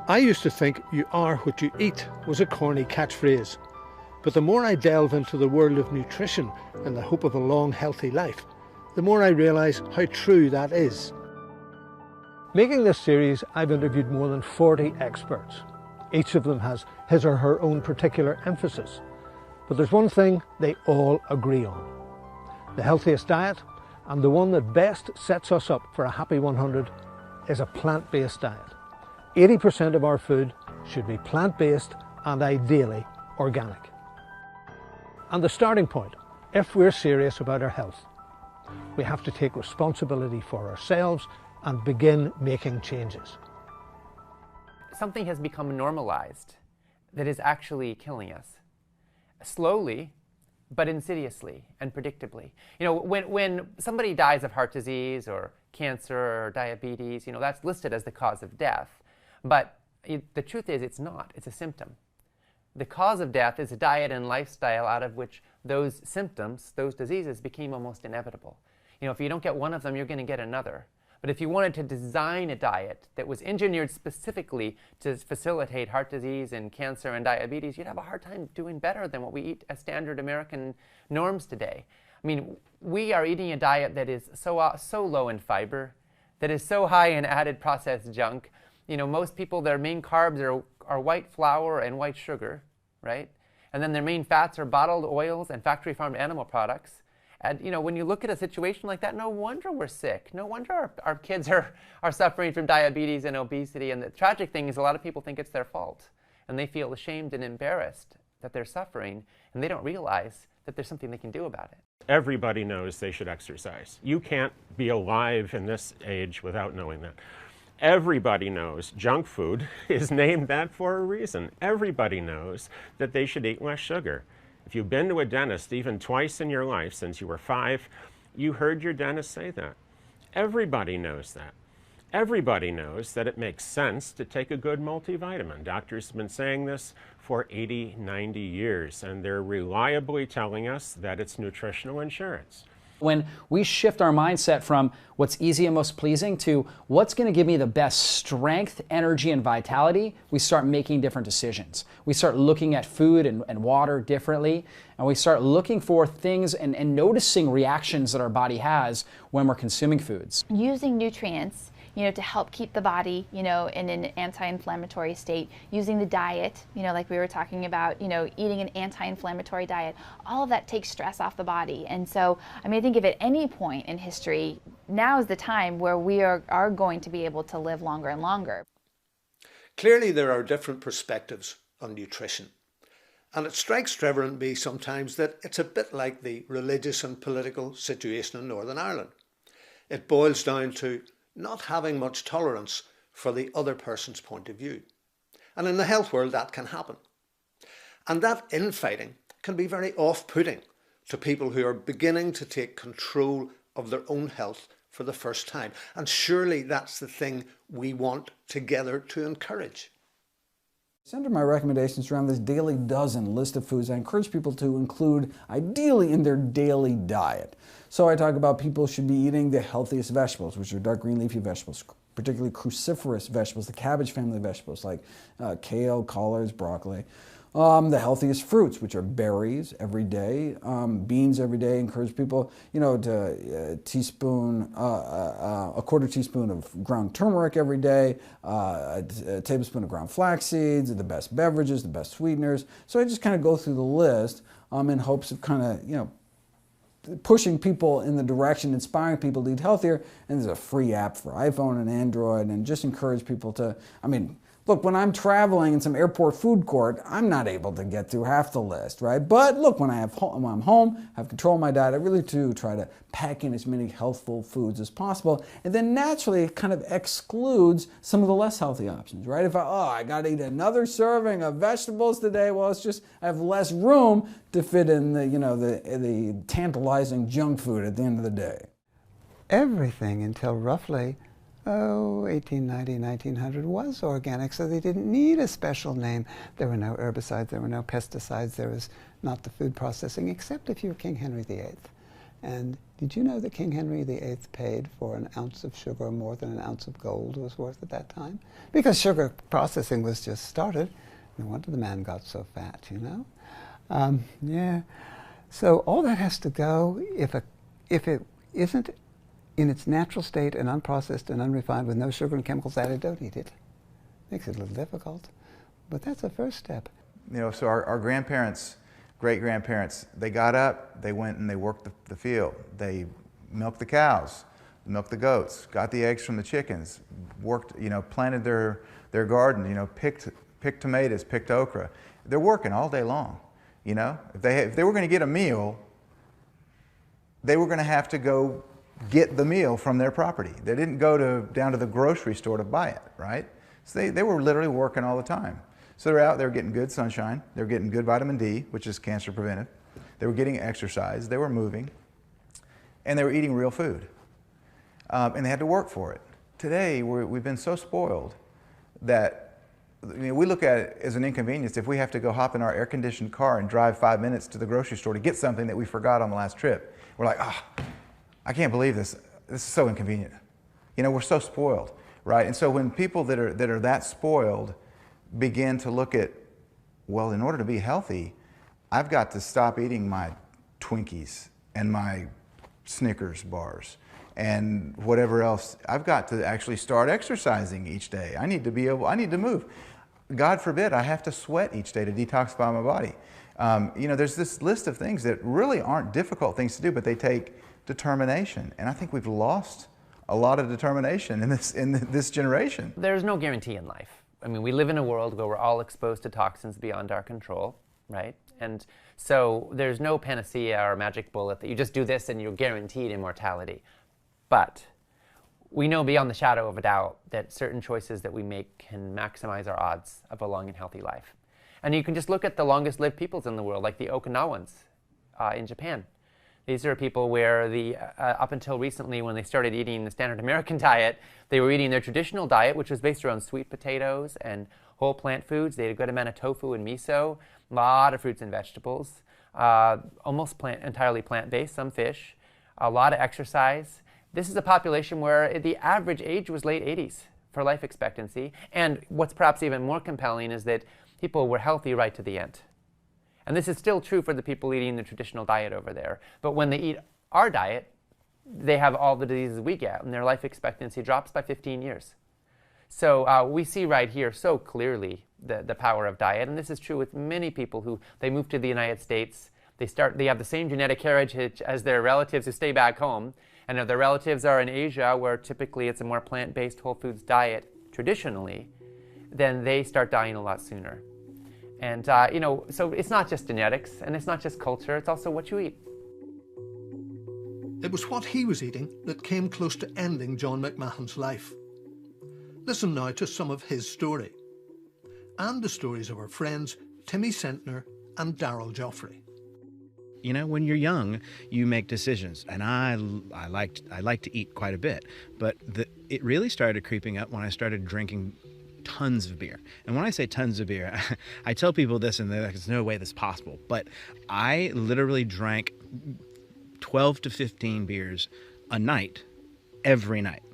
I used to think "you are what you eat" was a corny catchphrase. But the more I delve into the world of nutrition in the hope of a long, healthy life, the more I realise how true that is. Making this series, I've interviewed more than 40 experts. Each of them has his or her own particular emphasis. But there's one thing they all agree on. The healthiest diet, and the one that best sets us up for a happy 100, is a plant-based diet. 80% of our food should be plant-based and ideally organic. And the starting point, if we're serious about our health, we have to take responsibility for ourselves and begin making changes. Something has become normalized that is actually killing us. Slowly, but insidiously and predictably. You know, when somebody dies of heart disease or cancer or diabetes, you know, that's listed as the cause of death. But the truth is it's not, it's a symptom. The cause of death is a diet and lifestyle out of which those symptoms, those diseases, became almost inevitable. You know, if you don't get one of them, you're going to get another. But if you wanted to design a diet that was engineered specifically to facilitate heart disease and cancer and diabetes, you'd have a hard time doing better than what we eat as standard American norms today. I mean, we are eating a diet that is so low in fiber, that is so high in added processed junk. You know, most people, their main carbs are white flour and white sugar, right? And then their main fats are bottled oils and factory farmed animal products. And you know, when you look at a situation like that, no wonder we're sick. No wonder our kids are suffering from diabetes and obesity. And the tragic thing is a lot of people think it's their fault. And they feel ashamed and embarrassed that they're suffering. And they don't realize that there's something they can do about it. Everybody knows they should exercise. You can't be alive in this age without knowing that. Everybody knows junk food is named that for a reason. Everybody knows that they should eat less sugar. If you've been to a dentist even twice in your life since you were 5, you heard your dentist say that. Everybody knows that. Everybody knows that it makes sense to take a good multivitamin. Doctors have been saying this for 80, 90 years, and they're reliably telling us that it's nutritional insurance. When we shift our mindset from what's easy and most pleasing to what's going to give me the best strength, energy, and vitality, we start making different decisions. We start looking at food and water differently, and we start looking for things and noticing reactions that our body has when we're consuming foods. Using nutrients, you know, to help keep the body, you know, in an anti-inflammatory state, using the diet, you know, like we were talking about, you know, eating an anti-inflammatory diet, all of that takes stress off the body. And so, I mean, I think if at any point in history, now is the time where we are going to be able to live longer and longer. Clearly there are different perspectives on nutrition. And it strikes Trevor and me sometimes that it's a bit like the religious and political situation in Northern Ireland. It boils down to not having much tolerance for the other person's point of view. And in the health world, that can happen. And that infighting can be very off-putting to people who are beginning to take control of their own health for the first time. And surely that's the thing we want together to encourage. Under my recommendations around this daily dozen list of foods I encourage people to include ideally in their daily diet. So I talk about people should be eating the healthiest vegetables, which are dark green leafy vegetables, particularly cruciferous vegetables, the cabbage family vegetables like kale, collards, broccoli. The healthiest fruits, which are berries every day, beans every day. Encourage people, you know, to a quarter teaspoon of ground turmeric every day, a tablespoon of ground flax seeds, the best beverages, the best sweeteners. So I just kind of go through the list in hopes of kind of, you know, pushing people in the direction, inspiring people to eat healthier. And there's a free app for iPhone and Android, and just encourage people to, I mean, look, when I'm traveling in some airport food court, I'm not able to get through half the list, right? But look, when I'm home, have control of my diet, I really do try to pack in as many healthful foods as possible. And then naturally, it kind of excludes some of the less healthy options, right? If I got to eat another serving of vegetables today, well, it's just I have less room to fit in the, you know, the tantalizing junk food at the end of the day. Everything until roughly 1890, 1900 was organic, so they didn't need a special name. There were no herbicides, there were no pesticides, there was not the food processing, except if you were King Henry VIII. And did you know that King Henry VIII paid for an ounce of sugar more than an ounce of gold was worth at that time? Because sugar processing was just started. No wonder the man got so fat, you know? Yeah. So all that has to go. If it isn't in its natural state and unprocessed and unrefined with no sugar and chemicals added, don't eat it. Makes it a little difficult, but that's the first step. You know, so our grandparents, great-grandparents, they got up, they went and they worked the field. They milked the cows, milked the goats, got the eggs from the chickens, worked, you know, planted their garden, you know, picked tomatoes, picked okra. They're working all day long, you know? If they were going to get a meal, they were going to have to go get the meal from their property. They didn't go down to the grocery store to buy it, right? So they were literally working all the time. So they're out, they were getting good sunshine, they were getting good vitamin D, which is cancer preventive. They were getting exercise, they were moving, and they were eating real food. And they had to work for it. Today, we've been so spoiled that we look at it as an inconvenience if we have to go hop in our air-conditioned car and drive 5 minutes to the grocery store to get something that we forgot on the last trip. We're like, I can't believe this. This is so inconvenient. You know, we're so spoiled, right? And so when people that are that spoiled begin to look at, well, in order to be healthy, I've got to stop eating my Twinkies and my Snickers bars and whatever else. I've got to actually start exercising each day. I need to move. God forbid I have to sweat each day to detoxify my body. You know, there's this list of things that really aren't difficult things to do, but they take determination. And I think we've lost a lot of determination in this generation. There's no guarantee in life. I mean, we live in a world where we're all exposed to toxins beyond our control, right? And so there's no panacea or magic bullet that you just do this and you're guaranteed immortality. But we know beyond the shadow of a doubt that certain choices that we make can maximize our odds of a long and healthy life. And you can just look at the longest lived peoples in the world, like the Okinawans in Japan. These are people where up until recently, when they started eating the standard American diet, they were eating their traditional diet, which was based around sweet potatoes and whole plant foods. They had a good amount of tofu and miso, a lot of fruits and vegetables, almost entirely plant-based, some fish, a lot of exercise. This is a population where the average age was late 80s for life expectancy. And what's perhaps even more compelling is that people were healthy right to the end. And this is still true for the people eating the traditional diet over there. But when they eat our diet, they have all the diseases we get, and their life expectancy drops by 15 years. So we see right here so clearly the power of diet. And this is true with many people who they move to the United States. They have the same genetic heritage as their relatives who stay back home. And if their relatives are in Asia, where typically it's a more plant-based whole foods diet traditionally, then they start dying a lot sooner. And, you know, so it's not just genetics, and it's not just culture, it's also what you eat. It was what he was eating that came close to ending John McMahon's life. Listen now to some of his story, and the stories of our friends Timmy Sentner and Daryl Joffrey. You know, when you're young, you make decisions, and I like to eat quite a bit, but it really started creeping up when I started drinking tons of beer. And when I say tons of beer, I tell people this and they're like, there's no way this is possible. But I literally drank 12 to 15 beers a night, every night.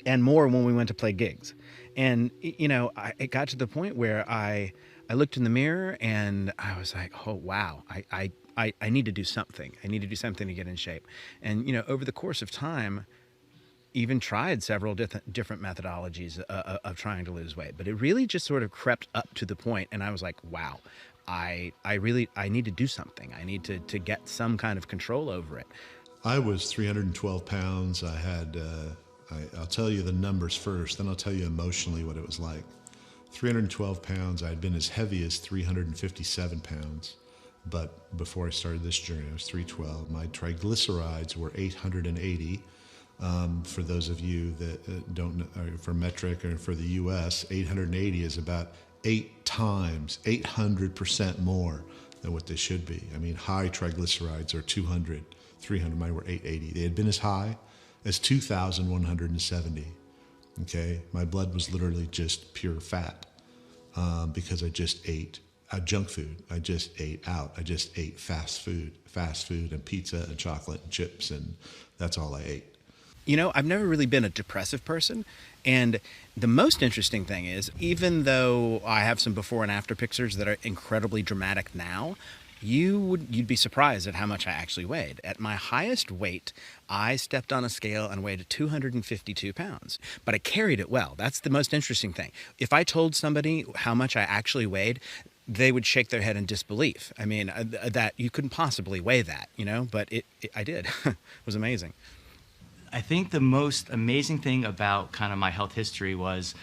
And more when we went to play gigs. And, you know, it got to the point where I looked in the mirror and I was like, oh, wow, I need to do something. I need to do something to get in shape. And, you know, over the course of time, even tried several different methodologies of trying to lose weight, but it really just sort of crept up to the point, and I was like, wow, I need to do something. I need to get some kind of control over it. I was 312 pounds. I had, I'll tell you the numbers first, then I'll tell you emotionally what it was like. 312 pounds. I had been as heavy as 357 pounds, but before I started this journey, I was 312. My triglycerides were 880. For those of you that don't know, for metric or for the US, 880 is about 8 times, 800% more than what they should be. I mean, high triglycerides are 200, 300, mine were 880. They had been as high as 2,170, okay? My blood was literally just pure fat because I just ate junk food. I just ate out. I just ate fast food and pizza and chocolate and chips, and that's all I ate. You know, I've never really been a depressive person. And the most interesting thing is, even though I have some before and after pictures that are incredibly dramatic now, you'd be surprised at how much I actually weighed. At my highest weight, I stepped on a scale and weighed 252 pounds, but I carried it well. That's the most interesting thing. If I told somebody how much I actually weighed, they would shake their head in disbelief. I mean, that you couldn't possibly weigh that, you know, but I did. It was amazing. I think the most amazing thing about kind of my health history was,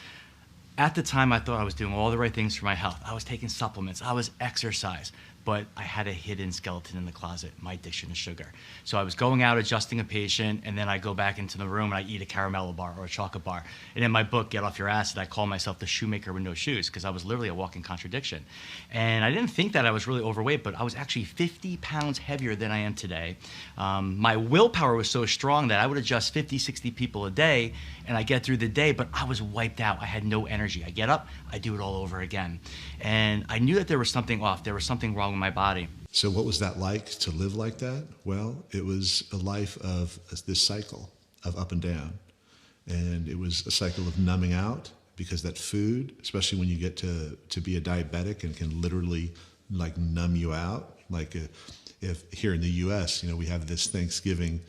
at the time I thought I was doing all the right things for my health. I was taking supplements, I was exercise, but I had a hidden skeleton in the closet, my addiction to sugar. So I was going out adjusting a patient, and then I go back into the room and I eat a Caramello bar or a chocolate bar. And in my book, Get Off Your Acid, I call myself the shoemaker with no shoes, because I was literally a walking contradiction. And I didn't think that I was really overweight, but I was actually 50 pounds heavier than I am today. My willpower was so strong that I would adjust 50, 60 people a day, and I get through the day, but I was wiped out. I had no energy. I get up, I do it all over again. And I knew that there was something off. There was something wrong with my body. So what was that like, to live like that? Well, it was a life of this cycle of up and down. And it was a cycle of numbing out, because that food, especially when you get to be a diabetic, and can literally like numb you out. Like if here in the US, you know, we have this Thanksgiving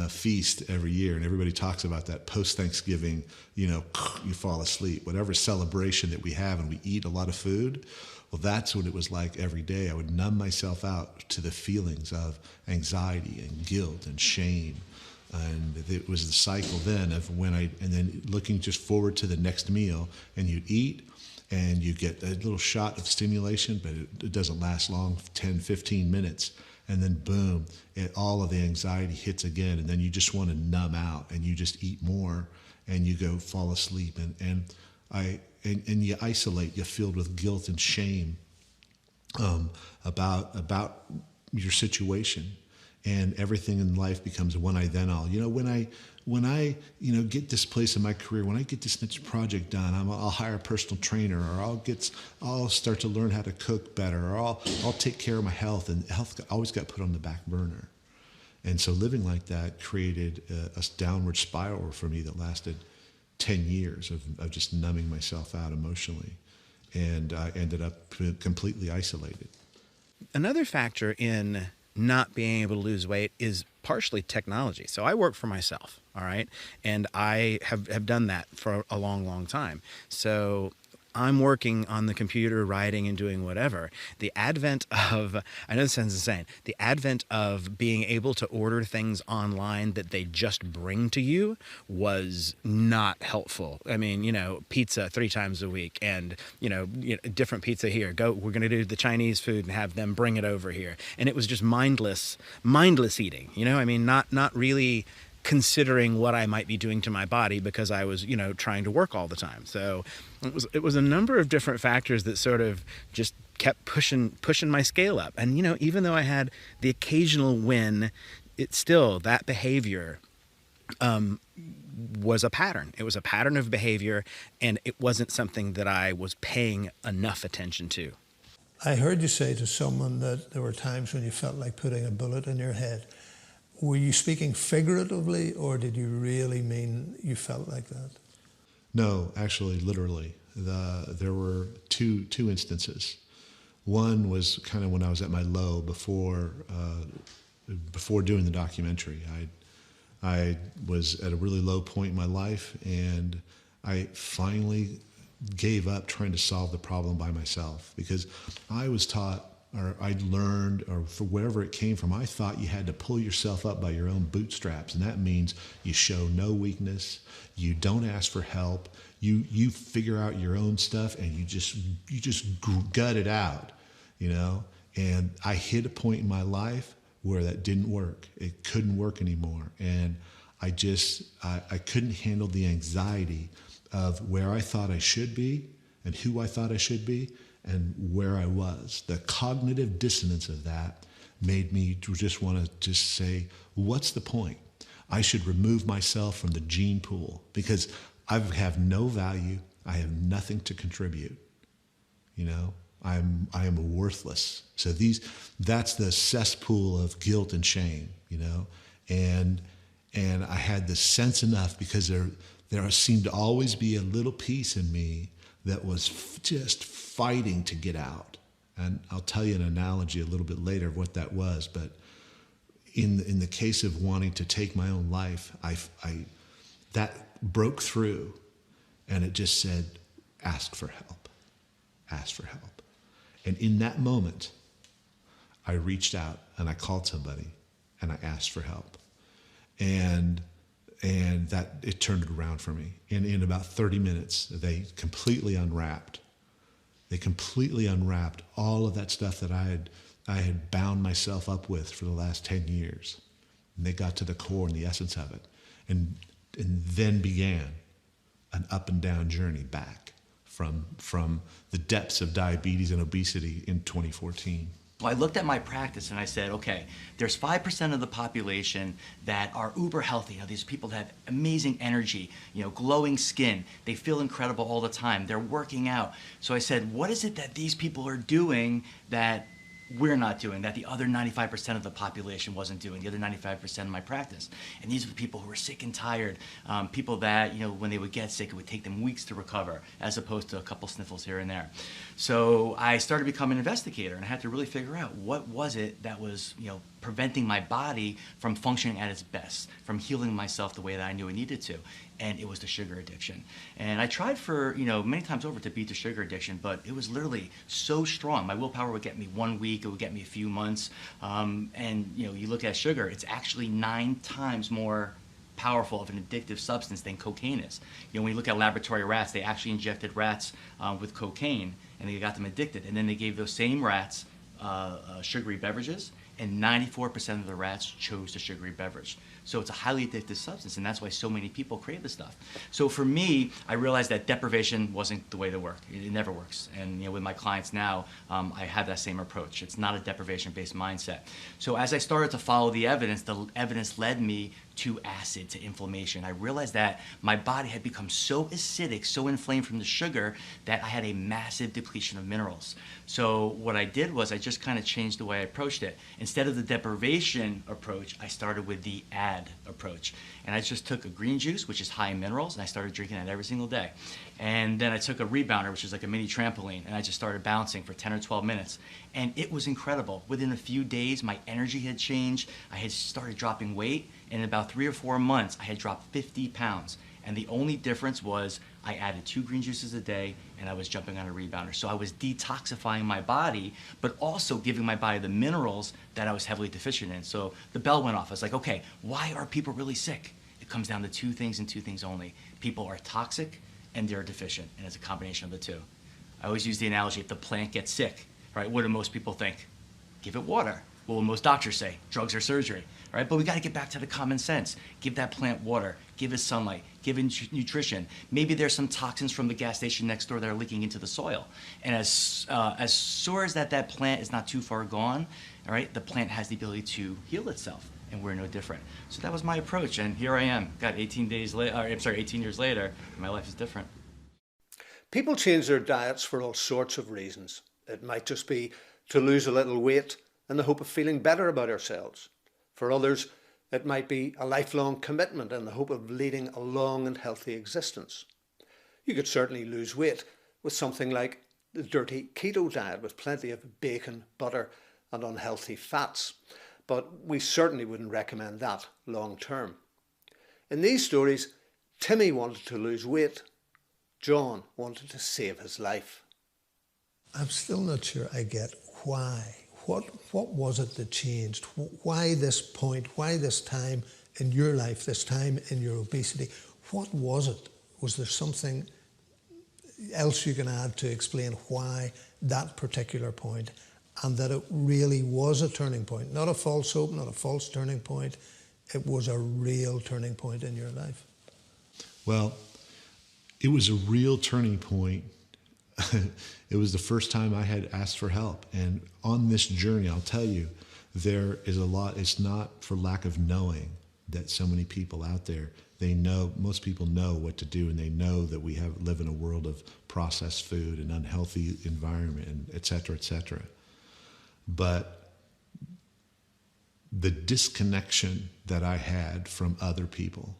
feast every year, and everybody talks about that post-Thanksgiving, you know, you fall asleep, whatever celebration that we have, and we eat a lot of food. Well, that's what it was like every day. I would numb myself out to the feelings of anxiety and guilt and shame. And it was the cycle then of and then looking just forward to the next meal, and you'd eat, and you get a little shot of stimulation, but it doesn't last long, 10, 15 minutes. And then boom, all of the anxiety hits again, and then you just want to numb out, and you just eat more, and you go fall asleep, and you isolate. You're filled with guilt and shame about your situation, and everything in life becomes when I then all. You know, when I get this place in my career, when I get this next project done, I'll hire a personal trainer, or I'll start to learn how to cook better, or I'll take care of my health, and health always got put on the back burner. And so living like that created a downward spiral for me that lasted 10 years of just numbing myself out emotionally, and I ended up completely isolated. Another factor in not being able to lose weight is partially technology. So I work for myself, all right? And I have done that for a long, long time. So I'm working on the computer, writing and doing whatever. The advent of, I know this sounds insane, the advent of being able to order things online that they just bring to you was not helpful. I mean, you know, pizza 3 times a week, and, you know, different pizza here. We're going to do the Chinese food and have them bring it over here. And it was just mindless eating, you know? I mean, not really considering what I might be doing to my body, because I was, you know, trying to work all the time. So it was a number of different factors that sort of just kept pushing my scale up. And, you know, even though I had the occasional win, it's still, that behavior was a pattern. It was a pattern of behavior, and it wasn't something that I was paying enough attention to. I heard you say to someone that there were times when you felt like putting a bullet in your head. Were you speaking figuratively, or did you really mean you felt like that? No, actually, literally. There were two instances. One was kind of when I was at my low before doing the documentary. I was at a really low point in my life, and I finally gave up trying to solve the problem by myself, because I was taught, or I'd learned, or for wherever it came from, I thought you had to pull yourself up by your own bootstraps. And that means you show no weakness, you don't ask for help, you figure out your own stuff, and you just gut it out, you know? And I hit a point in my life where that didn't work. It couldn't work anymore. And I couldn't handle the anxiety of where I thought I should be and who I thought I should be, and where I was. The cognitive dissonance of that made me just want to just say, what's the point? I should remove myself from the gene pool, because I have no value. I have nothing to contribute. You know, I am worthless. So that's the cesspool of guilt and shame, you know, and I had this sense enough because there seemed to always be a little piece in me that was just fighting to get out. And I'll tell you an analogy a little bit later of what that was. But in the case of wanting to take my own life, that broke through, and it just said, ask for help, ask for help. And in that moment, I reached out and I called somebody and I asked for help. And that it turned it around for me. In about 30 minutes, they completely unwrapped. They completely unwrapped all of that stuff that I had bound myself up with for the last 10 years. And they got to the core and the essence of it. And then began an up and down journey back from the depths of diabetes and obesity in 2014. I looked at my practice and I said, okay, there's 5% of the population that are uber healthy. You know, these people that have amazing energy, you know, glowing skin. They feel incredible all the time. They're working out. So I said, what is it that these people are doing that we're not doing, that the other 95% of the population wasn't doing, the other 95% of my practice? And these are the people who were sick and tired, people that, you know, when they would get sick, it would take them weeks to recover, as opposed to a couple sniffles here and there. So I started to become an investigator, and I had to really figure out what was it that was, you know, preventing my body from functioning at its best, from healing myself the way that I knew it needed to. And it was the sugar addiction. And I tried for, you know, many times over to beat the sugar addiction, but it was literally so strong. My willpower would get me 1 week, it would get me a few months. And, you know, you look at sugar, it's actually 9 times more powerful of an addictive substance than cocaine is. You know, when you look at laboratory rats, they actually injected rats with cocaine, and they got them addicted. And then they gave those same rats sugary beverages, and 94% of the rats chose the sugary beverage. So it's a highly addictive substance, and that's why so many people crave this stuff. So for me, I realized that deprivation wasn't the way to work. It never works. And, you know, with my clients now, I have that same approach. It's not a deprivation-based mindset. So as I started to follow the evidence led me to acid, to inflammation. I realized that my body had become so acidic, so inflamed from the sugar, that I had a massive depletion of minerals. So what I did was I just kind of changed the way I approached it. Instead of the deprivation approach, I started with the add approach. And I just took a green juice, which is high in minerals, and I started drinking that every single day. And then I took a rebounder, which is like a mini trampoline, and I just started bouncing for 10 or 12 minutes. And it was incredible. Within a few days, my energy had changed. I had started dropping weight. And in about 3 or 4 months, I had dropped 50 pounds. And the only difference was I added 2 green juices a day, and I was jumping on a rebounder. So I was detoxifying my body, but also giving my body the minerals that I was heavily deficient in. So the bell went off. I was like, okay, why are people really sick? It comes down to 2 things and 2 things only. People are toxic and they're deficient, and it's a combination of the 2. I always use the analogy, if the plant gets sick, right, what do most people think? Give it water. What will most doctors say? Drugs or surgery, right? But we got to get back to the common sense. Give that plant water, give it sunlight, give it nutrition. Maybe there's some toxins from the gas station next door that are leaking into the soil. And as sure as that plant is not too far gone, all right, the plant has the ability to heal itself, and we're no different. So that was my approach, and here I am. Got 18 years later, and my life is different. People change their diets for all sorts of reasons. It might just be to lose a little weight in the hope of feeling better about ourselves. For others, it might be a lifelong commitment in the hope of leading a long and healthy existence. You could certainly lose weight with something like the dirty keto diet with plenty of bacon, butter and unhealthy fats, but we certainly wouldn't recommend that long term. In these stories, Timmy wanted to lose weight. John wanted to save his life. I'm still not sure I get why. What was it that changed? Why this point? Why this time in your life, this time in your obesity? What was it? Was there something else you can add to explain why that particular point, and that it really was a turning point? Not a false hope, not a false turning point. It was a real turning point in your life. Well, it was a real turning point. It was the first time I had asked for help. And on this journey, I'll tell you, there is a lot. It's not for lack of knowing. that so many people out there, they know, most people know what to do, and they know that we live in a world of processed food and unhealthy environment, and et cetera, et cetera. But the disconnection that I had from other people,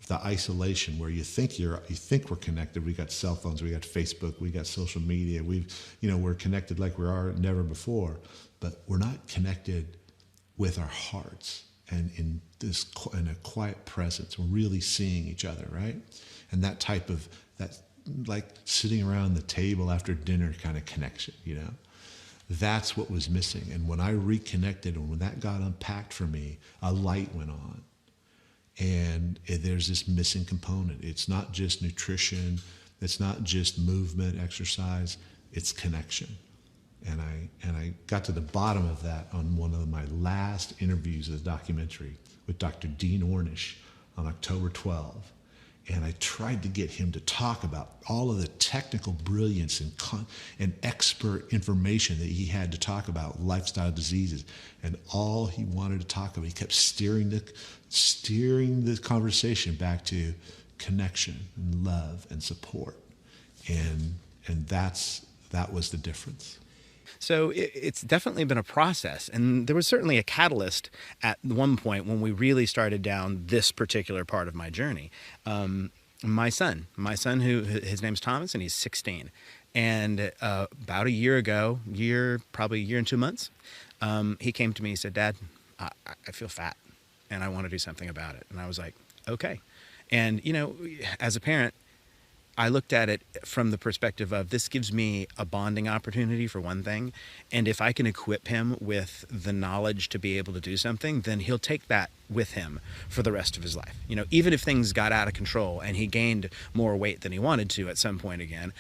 the isolation where you think we're connected. We got cell phones, we got Facebook, we got social media. We're connected like we are never before, but we're not connected with our hearts and in a quiet presence. We're really seeing each other, right? And that like sitting around the table after dinner kind of connection, That's what was missing. And when I reconnected and when that got unpacked for me, a light went on. And there's this missing component. It's not just nutrition. It's not just movement, exercise. It's connection. And I got to the bottom of that on one of my last interviews of the documentary with Dr. Dean Ornish on October 12. And I tried to get him to talk about all of the technical brilliance and expert information that he had to talk about lifestyle diseases. And all he wanted to talk about, he kept steering the conversation back to connection and love and support. And that was the difference. So it's definitely been a process, and there was certainly a catalyst at one point when we really started down this particular part of my journey. My son, who his name's Thomas, and he's 16, and about a year ago, probably a year and 2 months, he came to me. He said, "Dad, I feel fat, and I want to do something about it." And I was like, "Okay." And as a parent, I looked at it from the perspective of, this gives me a bonding opportunity for one thing. And if I can equip him with the knowledge to be able to do something, then he'll take that with him for the rest of his life. Even if things got out of control and he gained more weight than he wanted to at some point again,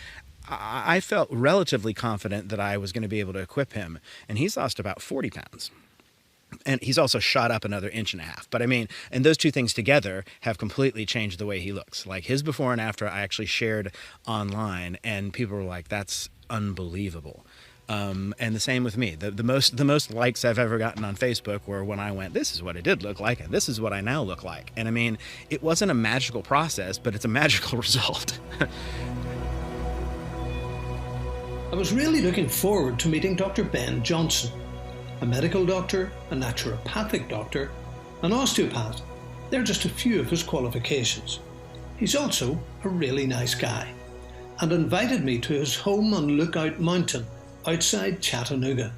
I felt relatively confident that I was going to be able to equip him. And he's lost about 40 pounds. And he's also shot up another 1.5 inches. But and those two things together have completely changed the way he looks. Like his before and after, I actually shared online, and people were like, "That's unbelievable." And the same with me. The most likes I've ever gotten on Facebook were when I went, "This is what it did look like, and this is what I now look like." And it wasn't a magical process, but it's a magical result. I was really looking forward to meeting Dr. Ben Johnson, a medical doctor, a naturopathic doctor, an osteopath. They're just a few of his qualifications. He's also a really nice guy, and invited me to his home on Lookout Mountain outside Chattanooga.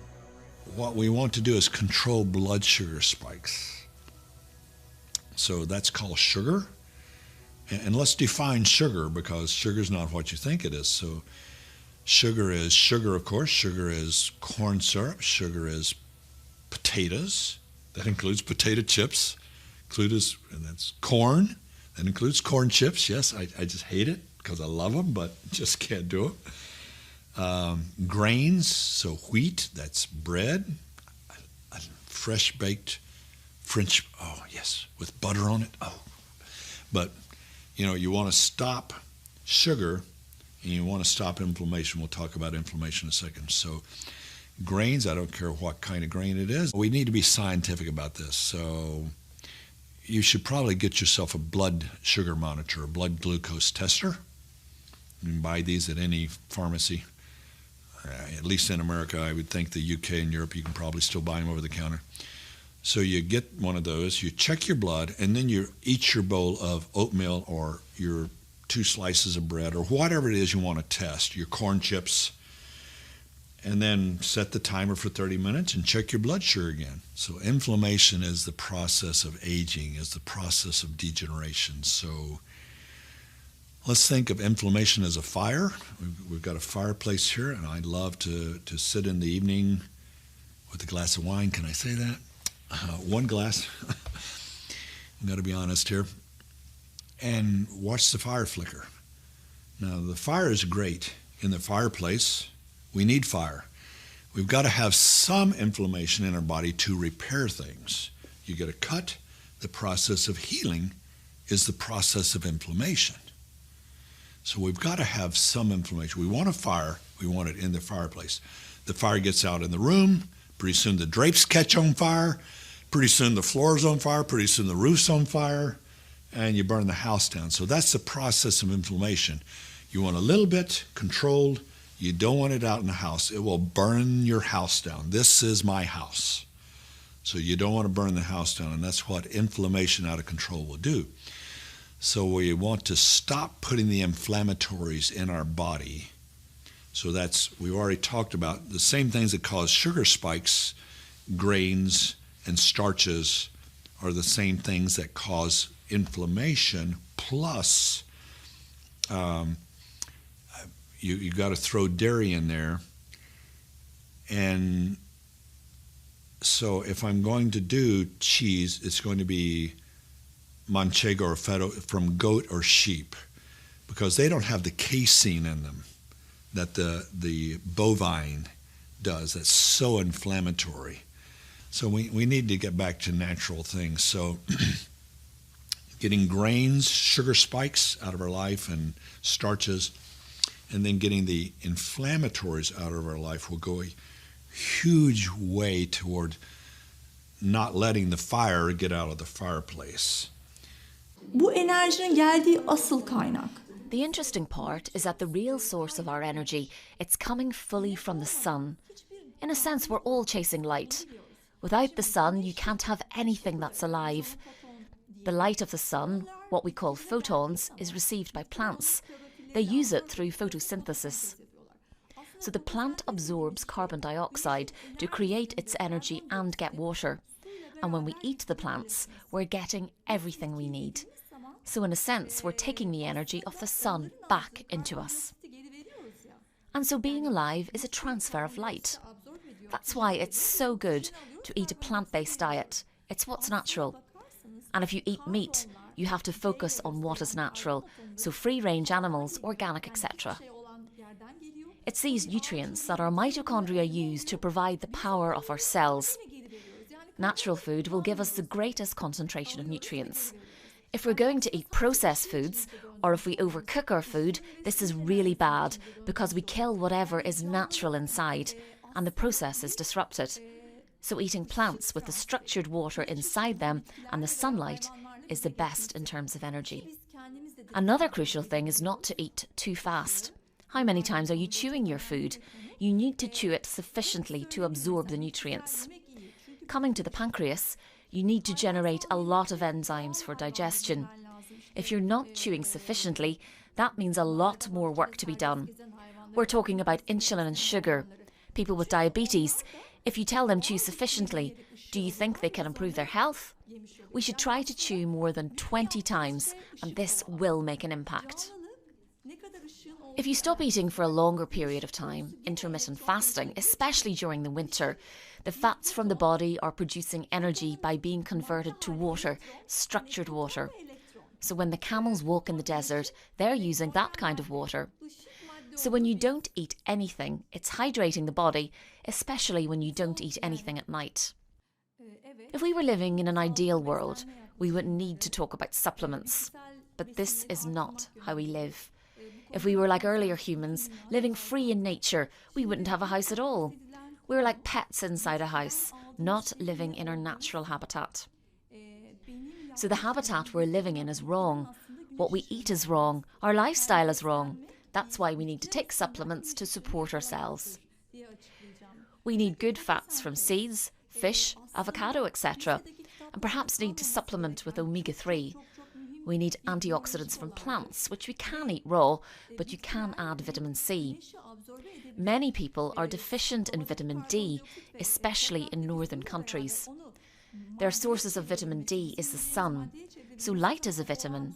What we want to do is control blood sugar spikes. So that's called sugar. And let's define sugar, because sugar is not what you think it is. So sugar is sugar, of course. Sugar is corn syrup. Sugar is potatoes. That includes potato chips. And that's corn. That includes corn chips. Yes, I just hate it because I love them, but just can't do it. Grains, so wheat, that's bread. A fresh baked French, oh yes, with butter on it. Oh, but you want to stop sugar and you want to stop inflammation. We'll talk about inflammation in a second. So grains, I don't care what kind of grain it is. We need to be scientific about this. So you should probably get yourself a blood sugar monitor, a blood glucose tester. You can buy these at any pharmacy. At least in America, I would think the UK and Europe, you can probably still buy them over the counter. So you get one of those, you check your blood, and then you eat your bowl of oatmeal or your 2 slices of bread or whatever it is you want to test, your corn chips, and then set the timer for 30 minutes and check your blood sugar again. So inflammation is the process of aging, is the process of degeneration. So let's think of inflammation as a fire. We've got a fireplace here, and I love to sit in the evening with a glass of wine. Can I say that? 1 glass. I've got to be honest here. And watch the fire flicker. Now, the fire is great. In the fireplace, we need fire. We've got to have some inflammation in our body to repair things. You get a cut, the process of healing is the process of inflammation. So we've got to have some inflammation. We want a fire, we want it in the fireplace. The fire gets out in the room, pretty soon the drapes catch on fire, Pretty soon the floor's on fire, pretty soon the roof's on fire, and you burn the house down. So that's the process of inflammation. You want a little bit controlled. You don't want it out in the house. It will burn your house down. This is my house. So you don't want to burn the house down, and that's what inflammation out of control will do. So we want to stop putting the inflammatories in our body. So we've already talked about the same things that cause sugar spikes, grains, and starches are the same things that cause inflammation, plus you got to throw dairy in there. And so if I'm going to do cheese, it's going to be manchego or feta from goat or sheep, because they don't have the casein in them that the bovine does. That's so inflammatory. So we need to get back to natural things. So getting grains, sugar spikes out of our life and starches, and then getting the inflammatories out of our life will go a huge way toward not letting the fire get out of the fireplace. Bu enerjinin geldiği asıl kaynak. The interesting part is that the real source of our energy, it's coming fully from the sun. In a sense, we're all chasing light. Without the sun, you can't have anything that's alive. The light of the sun, what we call photons, is received by plants. They use it through photosynthesis. So the plant absorbs carbon dioxide to create its energy and get water. And when we eat the plants, we're getting everything we need. So in a sense, we're taking the energy of the sun back into us. And so being alive is a transfer of light. That's why it's so good to eat a plant-based diet. It's what's natural. And if you eat meat, you have to focus on what is natural, so free-range animals, organic, etc. It's these nutrients that our mitochondria use to provide the power of our cells. Natural food will give us the greatest concentration of nutrients. If we're going to eat processed foods, or if we overcook our food, this is really bad because we kill whatever is natural inside, and the process is disrupted. So eating plants with the structured water inside them and the sunlight is the best in terms of energy. Another crucial thing is not to eat too fast. How many times are you chewing your food? You need to chew it sufficiently to absorb the nutrients. Coming to the pancreas, you need to generate a lot of enzymes for digestion. If you're not chewing sufficiently, that means a lot more work to be done. We're talking about insulin and sugar. People with diabetes, if you tell them chew sufficiently, do you think they can improve their health? We should try to chew more than 20 times, and this will make an impact. If you stop eating for a longer period of time, intermittent fasting, especially during the winter, the fats from the body are producing energy by being converted to water, structured water. So when the camels walk in the desert, they're using that kind of water. So when you don't eat anything, it's hydrating the body, especially when you don't eat anything at night. If we were living in an ideal world, we wouldn't need to talk about supplements. But this is not how we live. If we were like earlier humans, living free in nature, we wouldn't have a house at all. We're like pets inside a house, not living in our natural habitat. So the habitat we're living in is wrong. What we eat is wrong. Our lifestyle is wrong. That's why we need to take supplements to support ourselves. We need good fats from seeds, fish, avocado, etc. and perhaps need to supplement with omega-3. We need antioxidants from plants, which we can eat raw, but you can add vitamin C. Many people are deficient in vitamin D, especially in northern countries. Their sources of vitamin D is the sun, so light is a vitamin.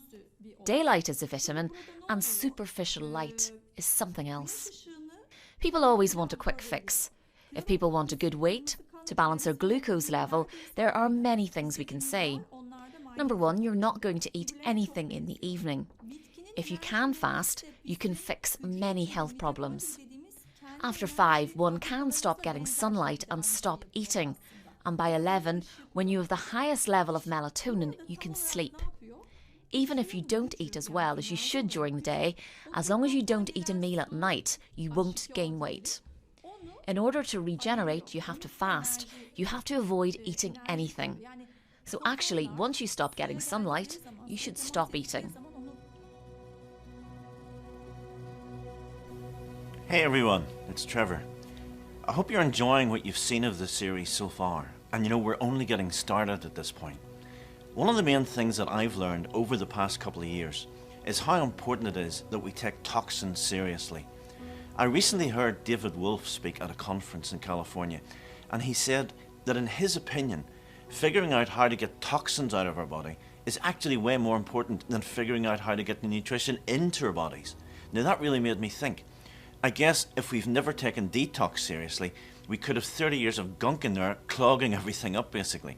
Daylight is a vitamin, and superficial light is something else. People always want a quick fix. If people want a good weight, to balance their glucose level, there are many things we can say. Number one, you're not going to eat anything in the evening. If you can fast, you can fix many health problems. After 5, one can stop getting sunlight and stop eating. And by 11, when you have the highest level of melatonin, you can sleep. Even if you don't eat as well as you should during the day, as long as you don't eat a meal at night, you won't gain weight. In order to regenerate, you have to fast. You have to avoid eating anything. So actually, once you stop getting sunlight, you should stop eating. Hey everyone, it's Trevor. I hope you're enjoying what you've seen of the series so far. And you know, we're only getting started at this point. One of the main things that I've learned over the past couple of years is how important it is that we take toxins seriously. I recently heard David Wolfe speak at a conference in California, and he said that in his opinion, figuring out how to get toxins out of our body is actually way more important than figuring out how to get the nutrition into our bodies. Now that really made me think. I guess if we've never taken detox seriously, we could have 30 years of gunk in there clogging everything up basically.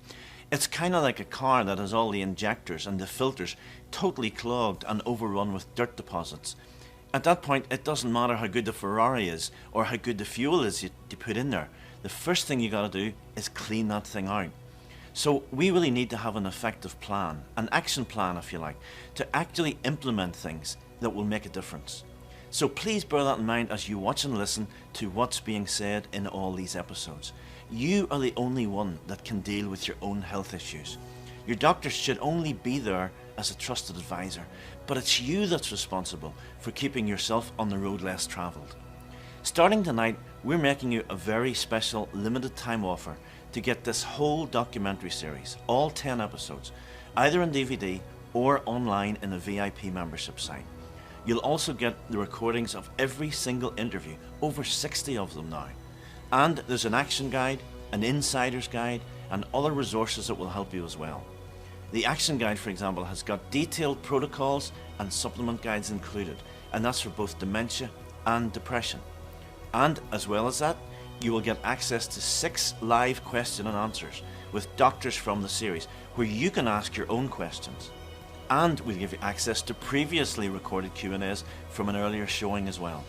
It's kind of like a car that has all the injectors and the filters totally clogged and overrun with dirt deposits. At that point, it doesn't matter how good the Ferrari is or how good the fuel is you put in there. The first thing you got to do is clean that thing out. So we really need to have an effective plan, an action plan if you like, to actually implement things that will make a difference. So please bear that in mind as you watch and listen to what's being said in all these episodes. You are the only one that can deal with your own health issues. Your doctor should only be there as a trusted advisor, but it's you that's responsible for keeping yourself on the road less travelled. Starting tonight, we're making you a very special limited time offer to get this whole documentary series, all 10 episodes, either on DVD or online in a VIP membership site. You'll also get the recordings of every single interview, over 60 of them now. And there's an action guide, an insider's guide, and other resources that will help you as well. The action guide, for example, has got detailed protocols and supplement guides included, and that's for both dementia and depression. And as well as that, you will get access to 6 live question and answers with doctors from the series, where you can ask your own questions. And we'll give you access to previously recorded Q&As from an earlier showing as well.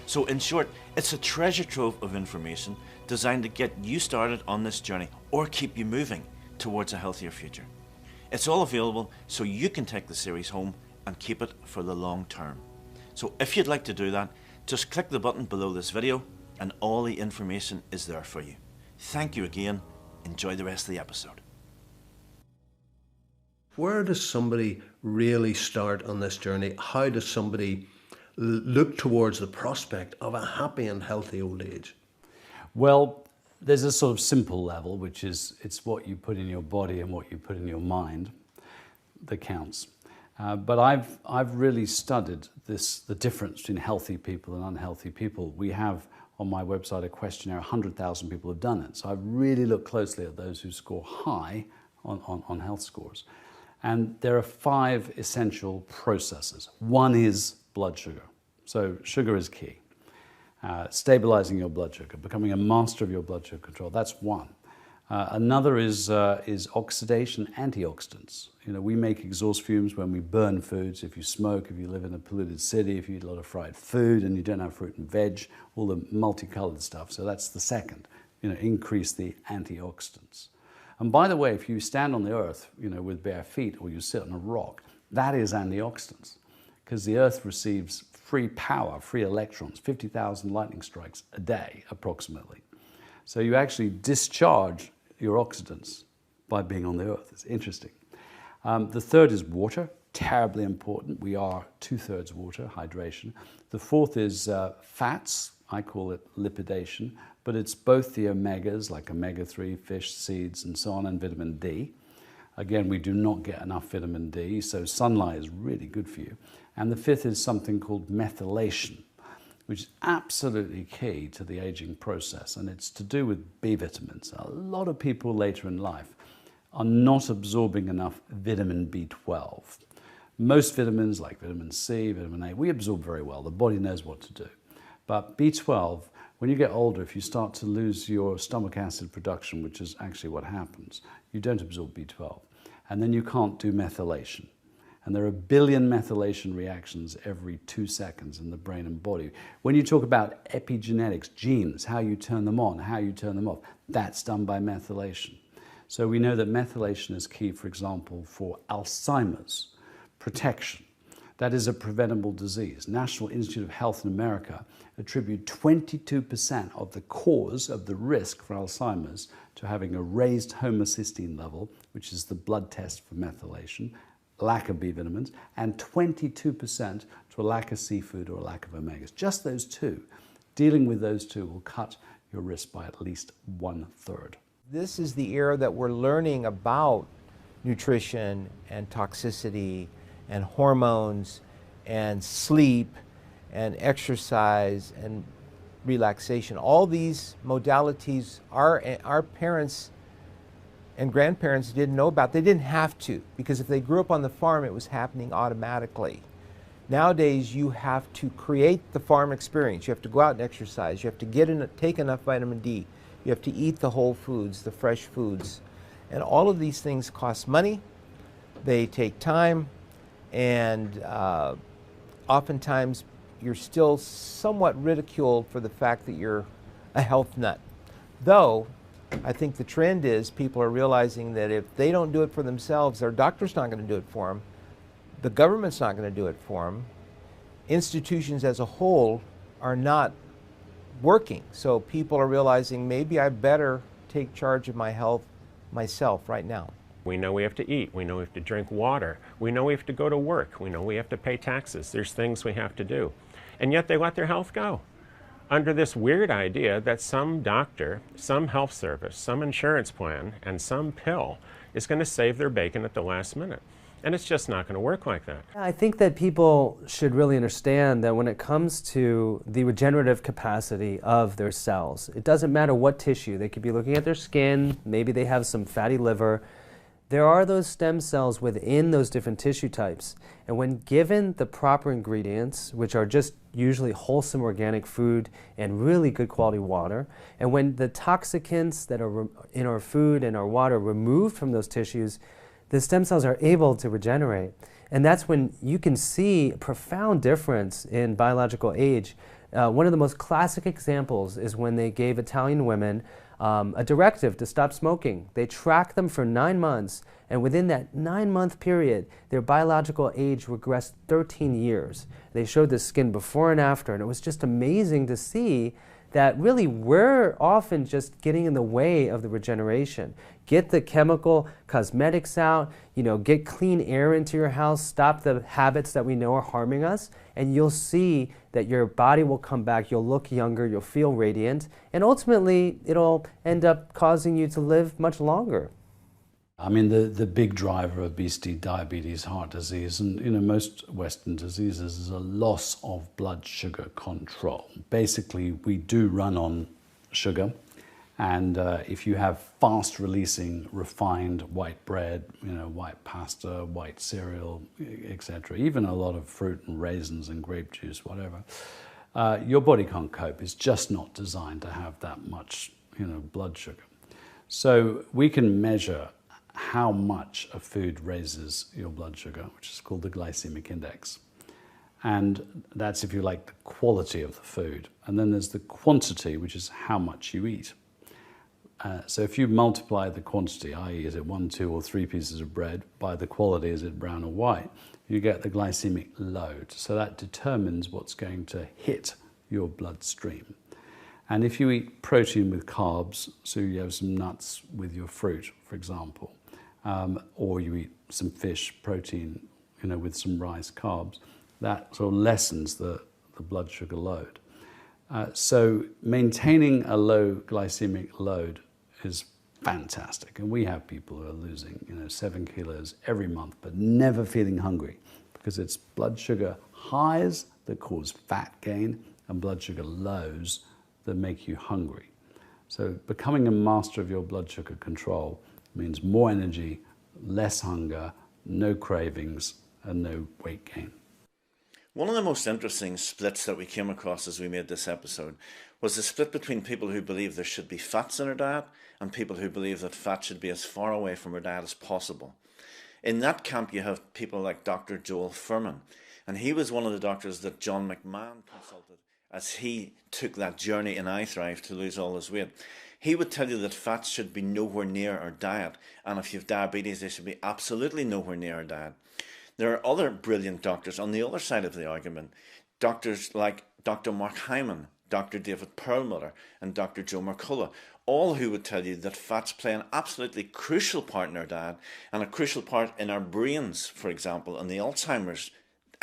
So in short, it's a treasure trove of information designed to get you started on this journey or keep you moving towards a healthier future. It's all available so you can take the series home and keep it for the long term. So if you'd like to do that, just click the button below this video and all the information is there for you. Thank you again. Enjoy the rest of the episode. Where does somebody really start on this journey? How does somebody look towards the prospect of a happy and healthy old age? Well, there's a sort of simple level, which is it's what you put in your body and what you put in your mind that counts. But I've really studied the difference between healthy people and unhealthy people. We have on my website a questionnaire, 100,000 people have done it. So I've really looked closely at those who score high on health scores. And there are 5 essential processes. One is blood sugar. So sugar is key. Stabilizing your blood sugar, becoming a master of your blood sugar control, that's one. Another is oxidation, antioxidants. You know, we make exhaust fumes when we burn foods. If you smoke, if you live in a polluted city, if you eat a lot of fried food and you don't have fruit and veg, all the multicolored stuff. So that's the second, increase the antioxidants. And by the way, if you stand on the earth, with bare feet, or you sit on a rock, that is antioxidants, because the earth receives free power, free electrons, 50,000 lightning strikes a day, approximately. So you actually discharge your oxidants by being on the earth. It's interesting. The third is water, terribly important. We are 2/3 water, hydration. The fourth is fats. I call it lipidation, but it's both the omegas, like omega-3, fish, seeds, and so on, and vitamin D. Again, we do not get enough vitamin D, so sunlight is really good for you. And the fifth is something called methylation, which is absolutely key to the aging process, and it's to do with B vitamins. A lot of people later in life are not absorbing enough vitamin B12. Most vitamins, like vitamin C, vitamin A, we absorb very well. The body knows what to do. But B12, when you get older, if you start to lose your stomach acid production, which is actually what happens, you don't absorb B12. And then you can't do methylation. And there are 1 billion methylation reactions every 2 seconds in the brain and body. When you talk about epigenetics, genes, how you turn them on, how you turn them off, that's done by methylation. So we know that methylation is key, for example, for Alzheimer's protection. that is a preventable disease. National Institute of Health in America attribute 22% of the cause of the risk for Alzheimer's to having a raised homocysteine level, which is the blood test for methylation, lack of B vitamins, and 22% to a lack of seafood or a lack of omegas. Just those two. Dealing with those two will cut your risk by at least 1/3. This is the era that we're learning about nutrition and toxicity and hormones and sleep and exercise and relaxation. All these modalities our parents and grandparents didn't know about. They didn't have to, because if they grew up on the farm, it was happening automatically. Nowadays, you have to create the farm experience. You have to go out and exercise. You have to take enough vitamin D. You have to eat the whole foods, the fresh foods. And all of these things cost money. They take time. And oftentimes, you're still somewhat ridiculed for the fact that you're a health nut. Though, I think the trend is people are realizing that if they don't do it for themselves, their doctor's not going to do it for them. The government's not going to do it for them. Institutions as a whole are not working. So people are realizing maybe I better take charge of my health myself right now. We know we have to eat. We know we have to drink water. We know we have to go to work. We know we have to pay taxes. There's things we have to do. And yet they let their health go under this weird idea that some doctor, some health service, some insurance plan, and some pill is going to save their bacon at the last minute. And it's just not going to work like that. I think that people should really understand that when it comes to the regenerative capacity of their cells, it doesn't matter what tissue. They could be looking at their skin, maybe they have some fatty liver. There are those stem cells within those different tissue types. And when given the proper ingredients, which are just usually wholesome organic food and really good quality water, and when the toxicants that are in our food and our water are removed from those tissues, the stem cells are able to regenerate. And that's when you can see a profound difference in biological age. One of the most classic examples is when they gave Italian women a directive to stop smoking. They tracked them for 9 months, and within that 9-month period, their biological age regressed 13 years. They showed the skin before and after, and it was just amazing to see that really we're often just getting in the way of the regeneration. Get the chemical cosmetics out, get clean air into your house, stop the habits that we know are harming us, and you'll see that your body will come back, you'll look younger, you'll feel radiant, and ultimately it'll end up causing you to live much longer. I mean, the big driver of obesity, diabetes, heart disease, and most Western diseases is a loss of blood sugar control. Basically, we do run on sugar, and if you have fast-releasing, refined white bread, white pasta, white cereal, etc., even a lot of fruit and raisins and grape juice, whatever, your body can't cope. It's just not designed to have that much, blood sugar. So we can measure how much a food raises your blood sugar, which is called the glycemic index. And that's, if you like, the quality of the food. And then there's the quantity, which is how much you eat. So if you multiply the quantity, i.e. is it 1, 2, or 3 pieces of bread, by the quality, is it brown or white, you get the glycemic load. So that determines what's going to hit your bloodstream. And if you eat protein with carbs, so you have some nuts with your fruit, for example, or you eat some fish protein, with some rice carbs, that sort of lessens the blood sugar load. So maintaining a low glycemic load is fantastic. And we have people who are losing, 7 kilos every month, but never feeling hungry, because it's blood sugar highs that cause fat gain and blood sugar lows that make you hungry. So becoming a master of your blood sugar control means more energy, less hunger, no cravings, and no weight gain. One of the most interesting splits that we came across as we made this episode was the split between people who believe there should be fats in our diet and people who believe that fat should be as far away from our diet as possible. In that camp, you have people like Dr. Joel Fuhrman, and he was one of the doctors that John McMahon consulted as he took that journey in iThrive to lose all his weight. He would tell you that fats should be nowhere near our diet, and if you have diabetes, they should be absolutely nowhere near our diet. There are other brilliant doctors on the other side of the argument. Doctors like Dr. Mark Hyman, Dr. David Perlmutter, and Dr. Joe Mercola, all who would tell you that fats play an absolutely crucial part in our diet and a crucial part in our brains, for example, and the Alzheimer's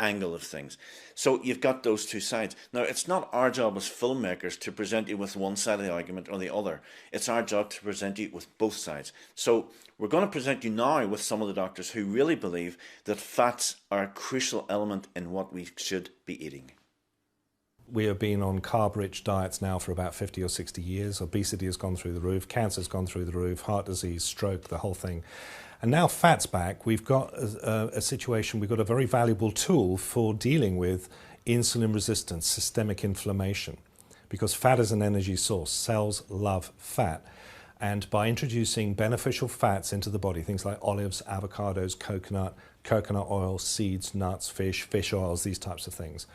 angle of things. So you've got those two sides. Now, it's not our job as filmmakers to present you with one side of the argument or the other. It's our job to present you with both sides. So we're going to present you now with some of the doctors who really believe that fats are a crucial element in what we should be eating. We have been on carb-rich diets now for about 50 or 60 years. Obesity has gone through the roof, cancer's gone through the roof, heart disease, stroke, the whole thing. And now fat's back. We've got a situation, we've got a very valuable tool for dealing with insulin resistance, systemic inflammation, because fat is an energy source. Cells love fat. And by introducing beneficial fats into the body, things like olives, avocados, coconut oil, seeds, nuts, fish oils, these types of things,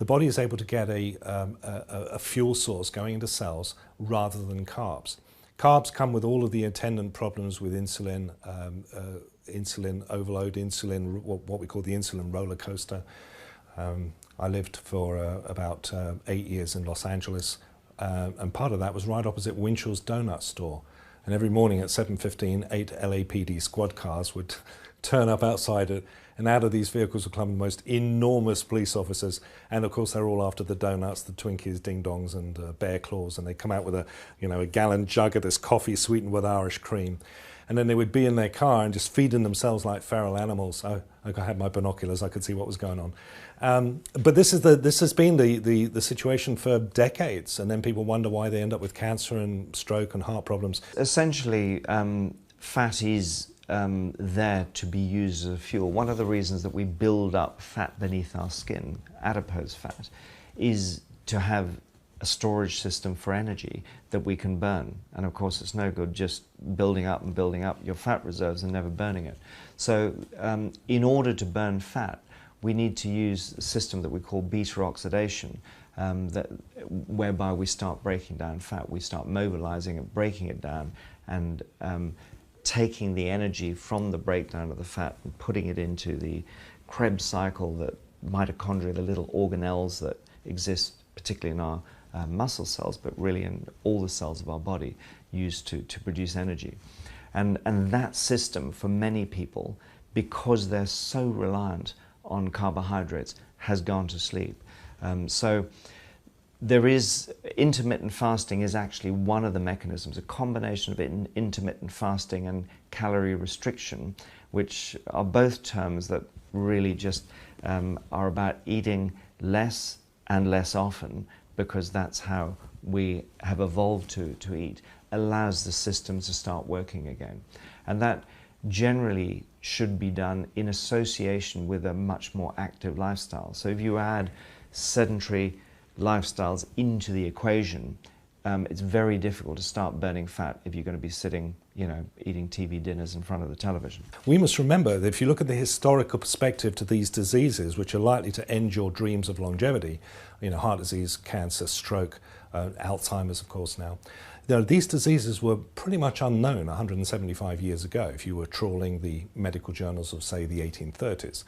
the body is able to get a fuel source going into cells rather than carbs. Carbs come with all of the attendant problems with insulin, insulin overload, what we call the insulin roller coaster. I lived for about 8 years in Los Angeles, and part of that was right opposite Winchell's Donut Store. And every morning at 7:15, 8 LAPD squad cars would turn up outside it, and out of these vehicles would come the most enormous police officers, and of course they're all after the donuts, the Twinkies, Ding Dongs, and Bear Claws, and they come out with a gallon jug of this coffee sweetened with Irish cream, and then they would be in their car and just feeding themselves like feral animals. I had my binoculars, I could see what was going on. But this has been the situation for decades, and then people wonder why they end up with cancer and stroke and heart problems. Essentially, fat is there to be used as a fuel. One of the reasons that we build up fat beneath our skin, adipose fat, is to have a storage system for energy that we can burn. And of course it's no good just building up and building up your fat reserves and never burning it. So in order to burn fat, we need to use a system that we call beta oxidation, whereby we start breaking down fat. We start mobilizing it, breaking it down, and taking the energy from the breakdown of the fat and putting it into the Krebs cycle, that mitochondria, the little organelles that exist particularly in our muscle cells, but really in all the cells of our body, used to produce energy. And that system, for many people, because they're so reliant on carbohydrates, has gone to sleep. So there is, intermittent fasting is actually one of the mechanisms, a combination of intermittent fasting and calorie restriction, which are both terms that really just are about eating less and less often, because that's how we have evolved to eat, allows the system to start working again. And that generally should be done in association with a much more active lifestyle. So if you add sedentary lifestyles into the equation, it's very difficult to start burning fat if you're going to be sitting, eating TV dinners in front of the television. We must remember that if you look at the historical perspective to these diseases, which are likely to end your dreams of longevity, heart disease, cancer, stroke, Alzheimer's, of course, now. These diseases were pretty much unknown 175 years ago, if you were trawling the medical journals of, say, the 1830s.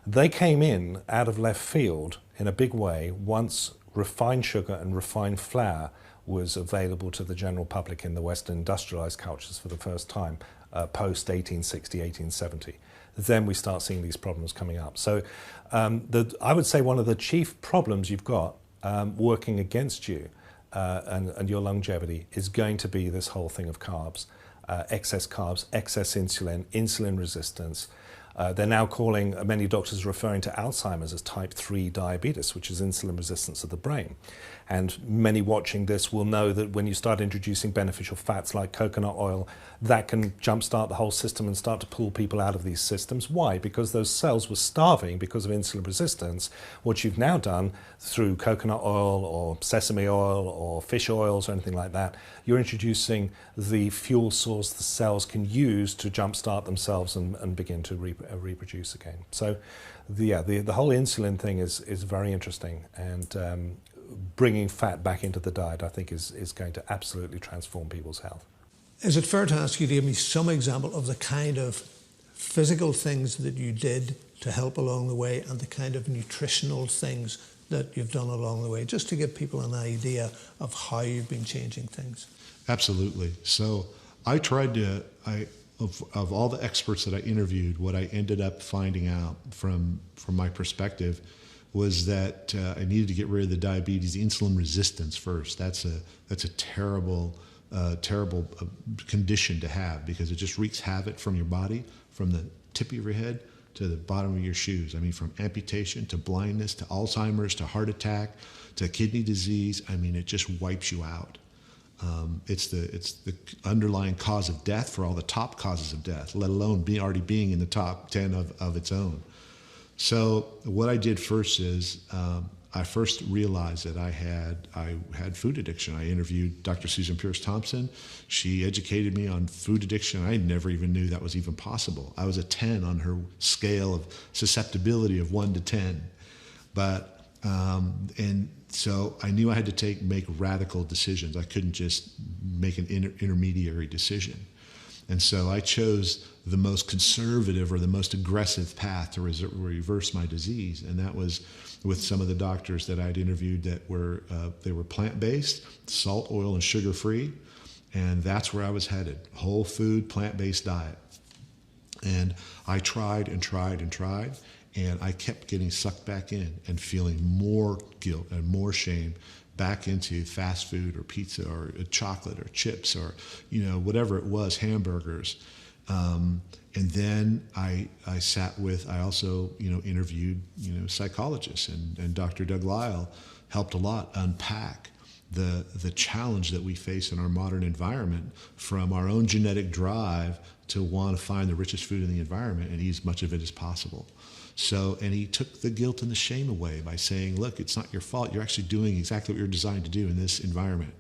They came in out of left field in a big way once refined sugar and refined flour was available to the general public in the Western industrialized cultures for the first time, post 1860, 1870. Then we start seeing these problems coming up. So I would say one of the chief problems you've got working against you and your longevity is going to be this whole thing of carbs, excess insulin resistance. They're now calling, many doctors referring to Alzheimer's as type 3 diabetes, which is insulin resistance of the brain. And many watching this will know that when you start introducing beneficial fats like coconut oil, that can jumpstart the whole system and start to pull people out of these systems. Why? Because those cells were starving because of insulin resistance. What you've now done through coconut oil or sesame oil or fish oils or anything like that, you're introducing the fuel source the cells can use to jumpstart themselves and begin to reproduce again. So the whole insulin thing is very interesting, and bringing fat back into the diet, I think, is going to absolutely transform people's health. Is it fair to ask you to give me some example of the kind of physical things that you did to help along the way and the kind of nutritional things that you've done along the way, just to give people an idea of how you've been changing things. Absolutely. So I tried to, of all the experts that I interviewed, what I ended up finding out from my perspective was that I needed to get rid of the diabetes, the insulin resistance first. That's a terrible condition to have, because it just wreaks havoc from your body, from the tip of your head to the bottom of your shoes. I mean, from amputation to blindness to Alzheimer's to heart attack to kidney disease. I mean, it just wipes you out. It's the underlying cause of death for all the top causes of death, let alone already being in the top 10 of its own. So what I did first is I first realized that I had food addiction. I interviewed Dr. Susan Pierce Thompson. She educated me on food addiction. I never even knew that was even possible. I was a 10 on her scale of susceptibility of 1 to 10. But and so I knew I had to make radical decisions. I couldn't just make an intermediary decision. And so I chose the most conservative or the most aggressive path to reverse my disease, and that was with some of the doctors that I'd interviewed that were they were plant-based, salt, oil, and sugar-free, and that's where I was headed: whole food, plant-based diet. And I tried and tried and tried, and I kept getting sucked back in and feeling more guilt and more shame back into fast food or pizza or chocolate or chips or, whatever it was, hamburgers. And then I also, interviewed, psychologists, and Dr. Doug Lisle helped a lot unpack the challenge that we face in our modern environment, from our own genetic drive to want to find the richest food in the environment and eat as much of it as possible. So, and he took the guilt and the shame away by saying, look, it's not your fault. You're actually doing exactly what you're designed to do in this environment.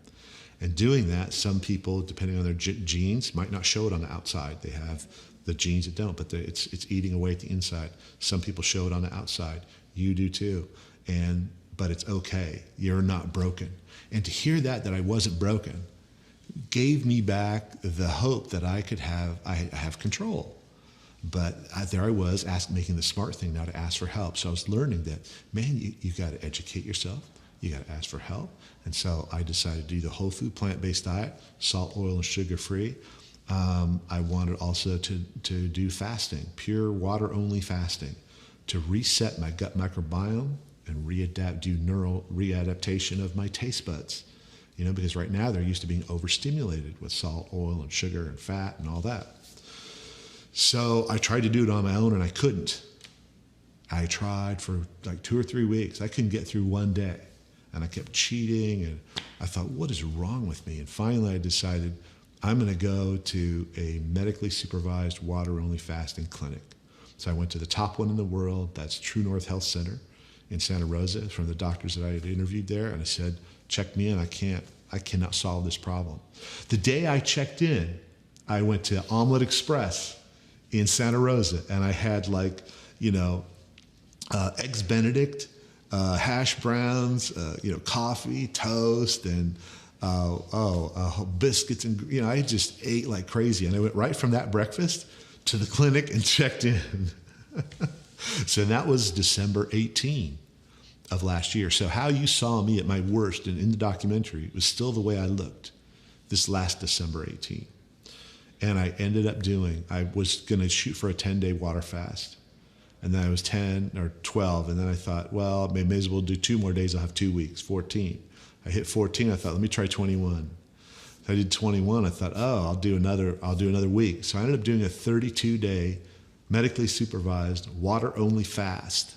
And doing that, some people, depending on their genes, might not show it on the outside. They have the genes that don't, but it's eating away at the inside. Some people show it on the outside. You do too. But it's okay. You're not broken. And to hear that I wasn't broken, gave me back the hope that I have control. But there I was, making the smart thing now to ask for help. So I was learning that, man, you got to educate yourself. You got to ask for help. And so I decided to do the whole food plant-based diet, salt, oil, and sugar-free. I wanted also to do fasting, pure water-only fasting, to reset my gut microbiome and do neural readaptation of my taste buds. Because right now they're used to being overstimulated with salt, oil, and sugar and fat and all that. So I tried to do it on my own, and I couldn't. I tried for like 2 or 3 weeks. I couldn't get through one day, and I kept cheating, and I thought, what is wrong with me? And finally I decided I'm going to go to a medically supervised water-only fasting clinic. So I went to the top one in the world, that's True North Health Center in Santa Rosa, from the doctors that I had interviewed there, and I said, check me in, I cannot solve this problem. The day I checked in, I went to Omelette Express in Santa Rosa, and I had Eggs Benedict, hash browns, coffee, toast, and biscuits, and I just ate like crazy. And I went right from that breakfast to the clinic and checked in. So that was December 18 of last year. So how you saw me at my worst in the documentary was still the way I looked this last December 18. And I ended up I was going to shoot for a 10-day water fast. And then I was 10 or 12. And then I thought, well, may as well do 2 more days. I'll have 2 weeks, 14. I hit 14. I thought, let me try 21. So I did 21. I thought, I'll do another week. So I ended up doing a 32-day medically supervised water-only fast.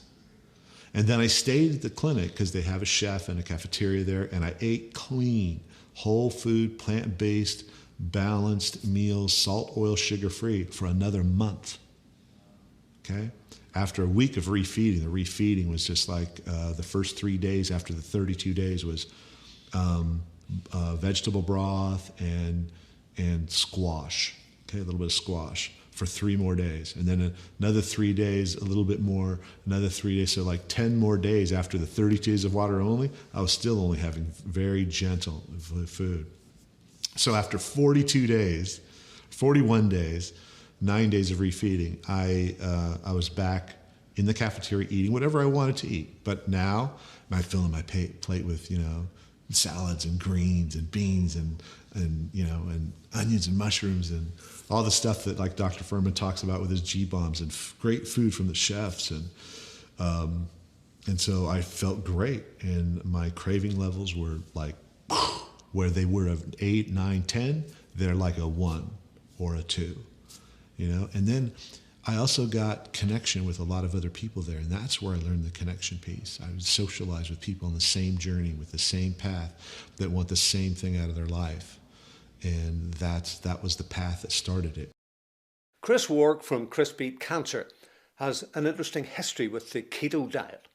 And then I stayed at the clinic because they have a chef and a cafeteria there. And I ate clean, whole food, plant-based, balanced meals, salt, oil, sugar-free for another month. Okay? After a week of refeeding, the refeeding was just like the first 3 days after the 32 days was vegetable broth and squash, okay, a little bit of squash for 3 more days. And then another 3 days, a little bit more, another 3 days. So like 10 more days after the 32 days of water only, I was still only having very gentle food. So after 41 days, 9 days of refeeding, I was back in the cafeteria eating whatever I wanted to eat. But now I'm filling my plate with, salads and greens and beans and onions and mushrooms and all the stuff that like Dr. Furman talks about with his G-bombs and great food from the chefs. And so I felt great, and my craving levels were like where they were of 8, 9, 10, they're like a 1 or a 2, And then I also got connection with a lot of other people there, and that's where I learned the connection piece. I would socialize with people on the same journey, with the same path, that want the same thing out of their life. And that was the path that started it. Chris Wark from Chris Beat Cancer has an interesting history with the keto diet.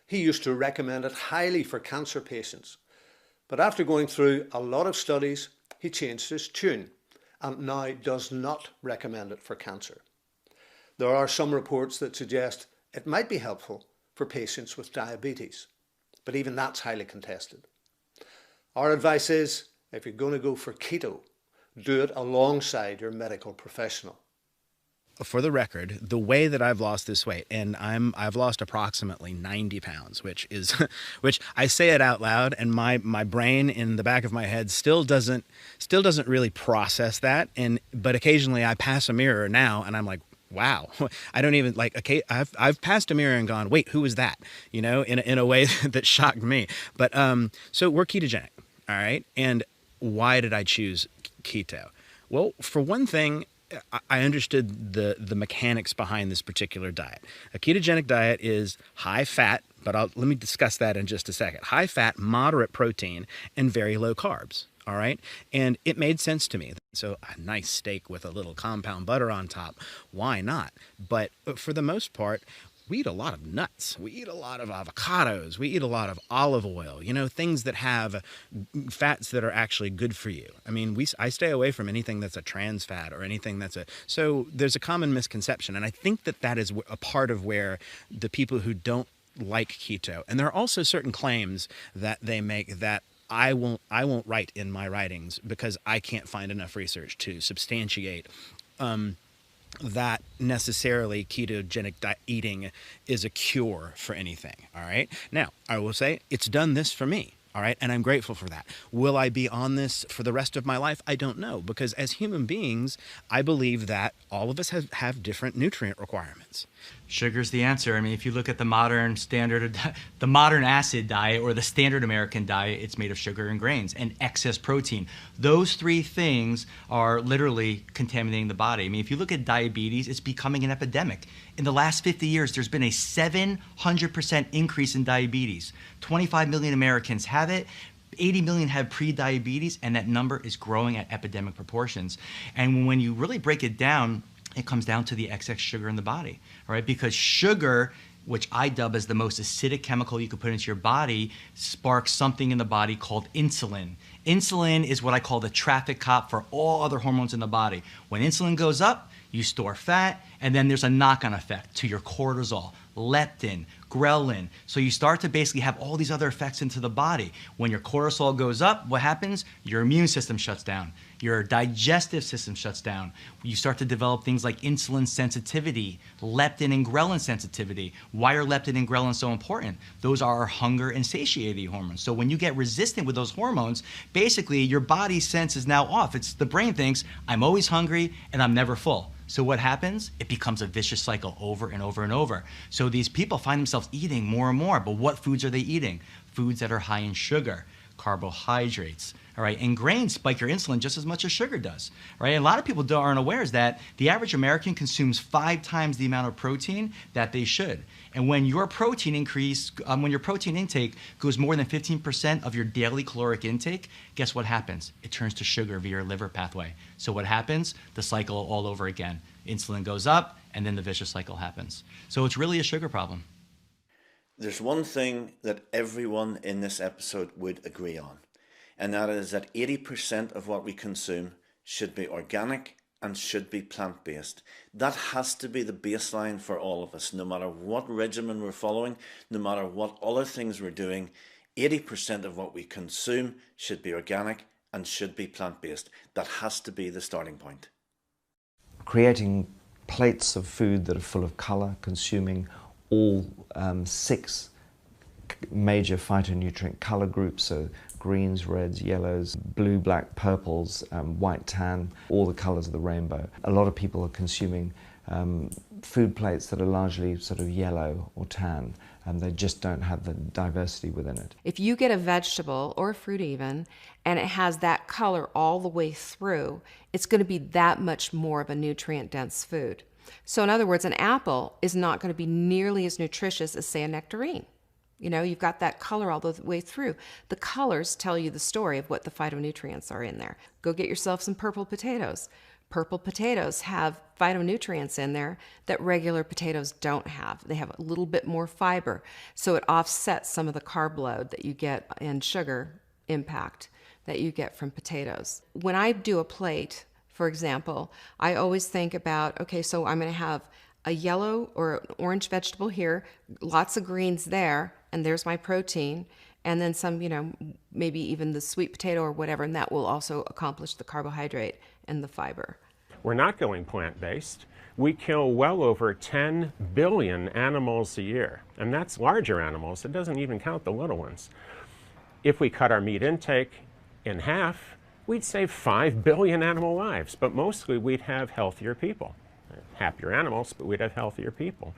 He used to recommend it highly for cancer patients, but after going through a lot of studies, he changed his tune and now does not recommend it for cancer. There are some reports that suggest it might be helpful for patients with diabetes, but even that's highly contested. Our advice is, if you're going to go for keto, do it alongside your medical professional. For the record, the way that I've lost this weight, and I've lost approximately 90 pounds, which I say it out loud, and my brain in the back of my head still doesn't really process that. But occasionally I pass a mirror now, and I'm like, wow, I don't even okay. I've passed a mirror and gone, wait, who is that? In a way that shocked me. But so we're ketogenic, all right. And why did I choose keto? Well, for one thing, I understood the mechanics behind this particular diet. A ketogenic diet is high fat, but let me discuss that in just a second. High fat, moderate protein, and very low carbs. All right. And it made sense to me. So a nice steak with a little compound butter on top, why not? But for the most part, we eat a lot of nuts. We eat a lot of avocados. We eat a lot of olive oil, things that have fats that are actually good for you. I mean, I stay away from anything that's a trans fat or anything so there's a common misconception. And I think that is a part of where the people who don't like keto, and there are also certain claims that they make that I won't write in my writings because I can't find enough research to substantiate that necessarily ketogenic eating is a cure for anything. All right. Now, I will say it's done this for me. All right. And I'm grateful for that. Will I be on this for the rest of my life? I don't know, because as human beings, I believe that all of us have different nutrient requirements. Sugar's the answer. I mean, if you look at the modern acid diet or the standard American diet, it's made of sugar and grains and excess protein. Those three things are literally contaminating the body. I mean, if you look at diabetes, it's becoming an epidemic. In the last 50 years, there's been a 700% increase in diabetes. 25 million Americans have it. 80 million have pre-diabetes, and that number is growing at epidemic proportions. And when you really break it down, it comes down to the excess sugar in the body, all right? Because sugar, which I dub as the most acidic chemical you could put into your body, sparks something in the body called insulin. Insulin is what I call the traffic cop for all other hormones in the body. When insulin goes up, you store fat, and then there's a knock-on effect to your cortisol, leptin, ghrelin. So you start to basically have all these other effects into the body. When your cortisol goes up, what happens? Your immune system shuts down. Your digestive system shuts down. You start to develop things like insulin sensitivity, leptin and ghrelin sensitivity. Why are leptin and ghrelin so important? Those are our hunger and satiety hormones. So when you get resistant with those hormones, basically your body's sense is now off. The brain thinks, I'm always hungry and I'm never full. So what happens? It becomes a vicious cycle over and over and over. So these people find themselves eating more and more, but what foods are they eating? Foods that are high in sugar, carbohydrates, all right, and grains spike your insulin just as much as sugar does, right? And a lot of people aren't aware is that the average American consumes 5 times the amount of protein that they should. And when your protein intake goes more than 15% of your daily caloric intake, guess what happens? It turns to sugar via your liver pathway. So what happens? The cycle all over again. Insulin goes up, and then the vicious cycle happens. So it's really a sugar problem. There's one thing that everyone in this episode would agree on, and that is that 80% of what we consume should be organic and should be plant-based. That has to be the baseline for all of us, no matter what regimen we're following, no matter what other things we're doing. 80% of what we consume should be organic and should be plant-based. That has to be the starting point. creating plates of food that are full of color, consuming all 6 major phytonutrient color groups, so greens, reds, yellows, blue, black, purples, white, tan, all the colors of the rainbow. A lot of people are consuming food plates that are largely sort of yellow or tan, and they just don't have the diversity within it. If you get a vegetable or a fruit even, and it has that color all the way through, it's going to be that much more of a nutrient-dense food. So in other words, an apple is not going to be nearly as nutritious as, say, a nectarine. You know, you've got that color all the way through. The colors tell you the story of what the phytonutrients are in there. Go get yourself some purple potatoes. Purple potatoes have phytonutrients in there that regular potatoes don't have. They have a little bit more fiber, so it offsets some of the carb load that you get and sugar impact that you get from potatoes. When I do a plate, for example, I always think about, okay, so I'm going to have a yellow or an orange vegetable here, lots of greens there, and there's my protein, and then some, you know, maybe even the sweet potato or whatever, and that will also accomplish the carbohydrate and the fiber. We're not going plant-based. We kill well over 10 billion animals a year, and that's larger animals. It doesn't even count the little ones. If we cut our meat intake in half, we'd save 5 billion animal lives, but mostly we'd have healthier people. Happier animals, but we'd have healthier people.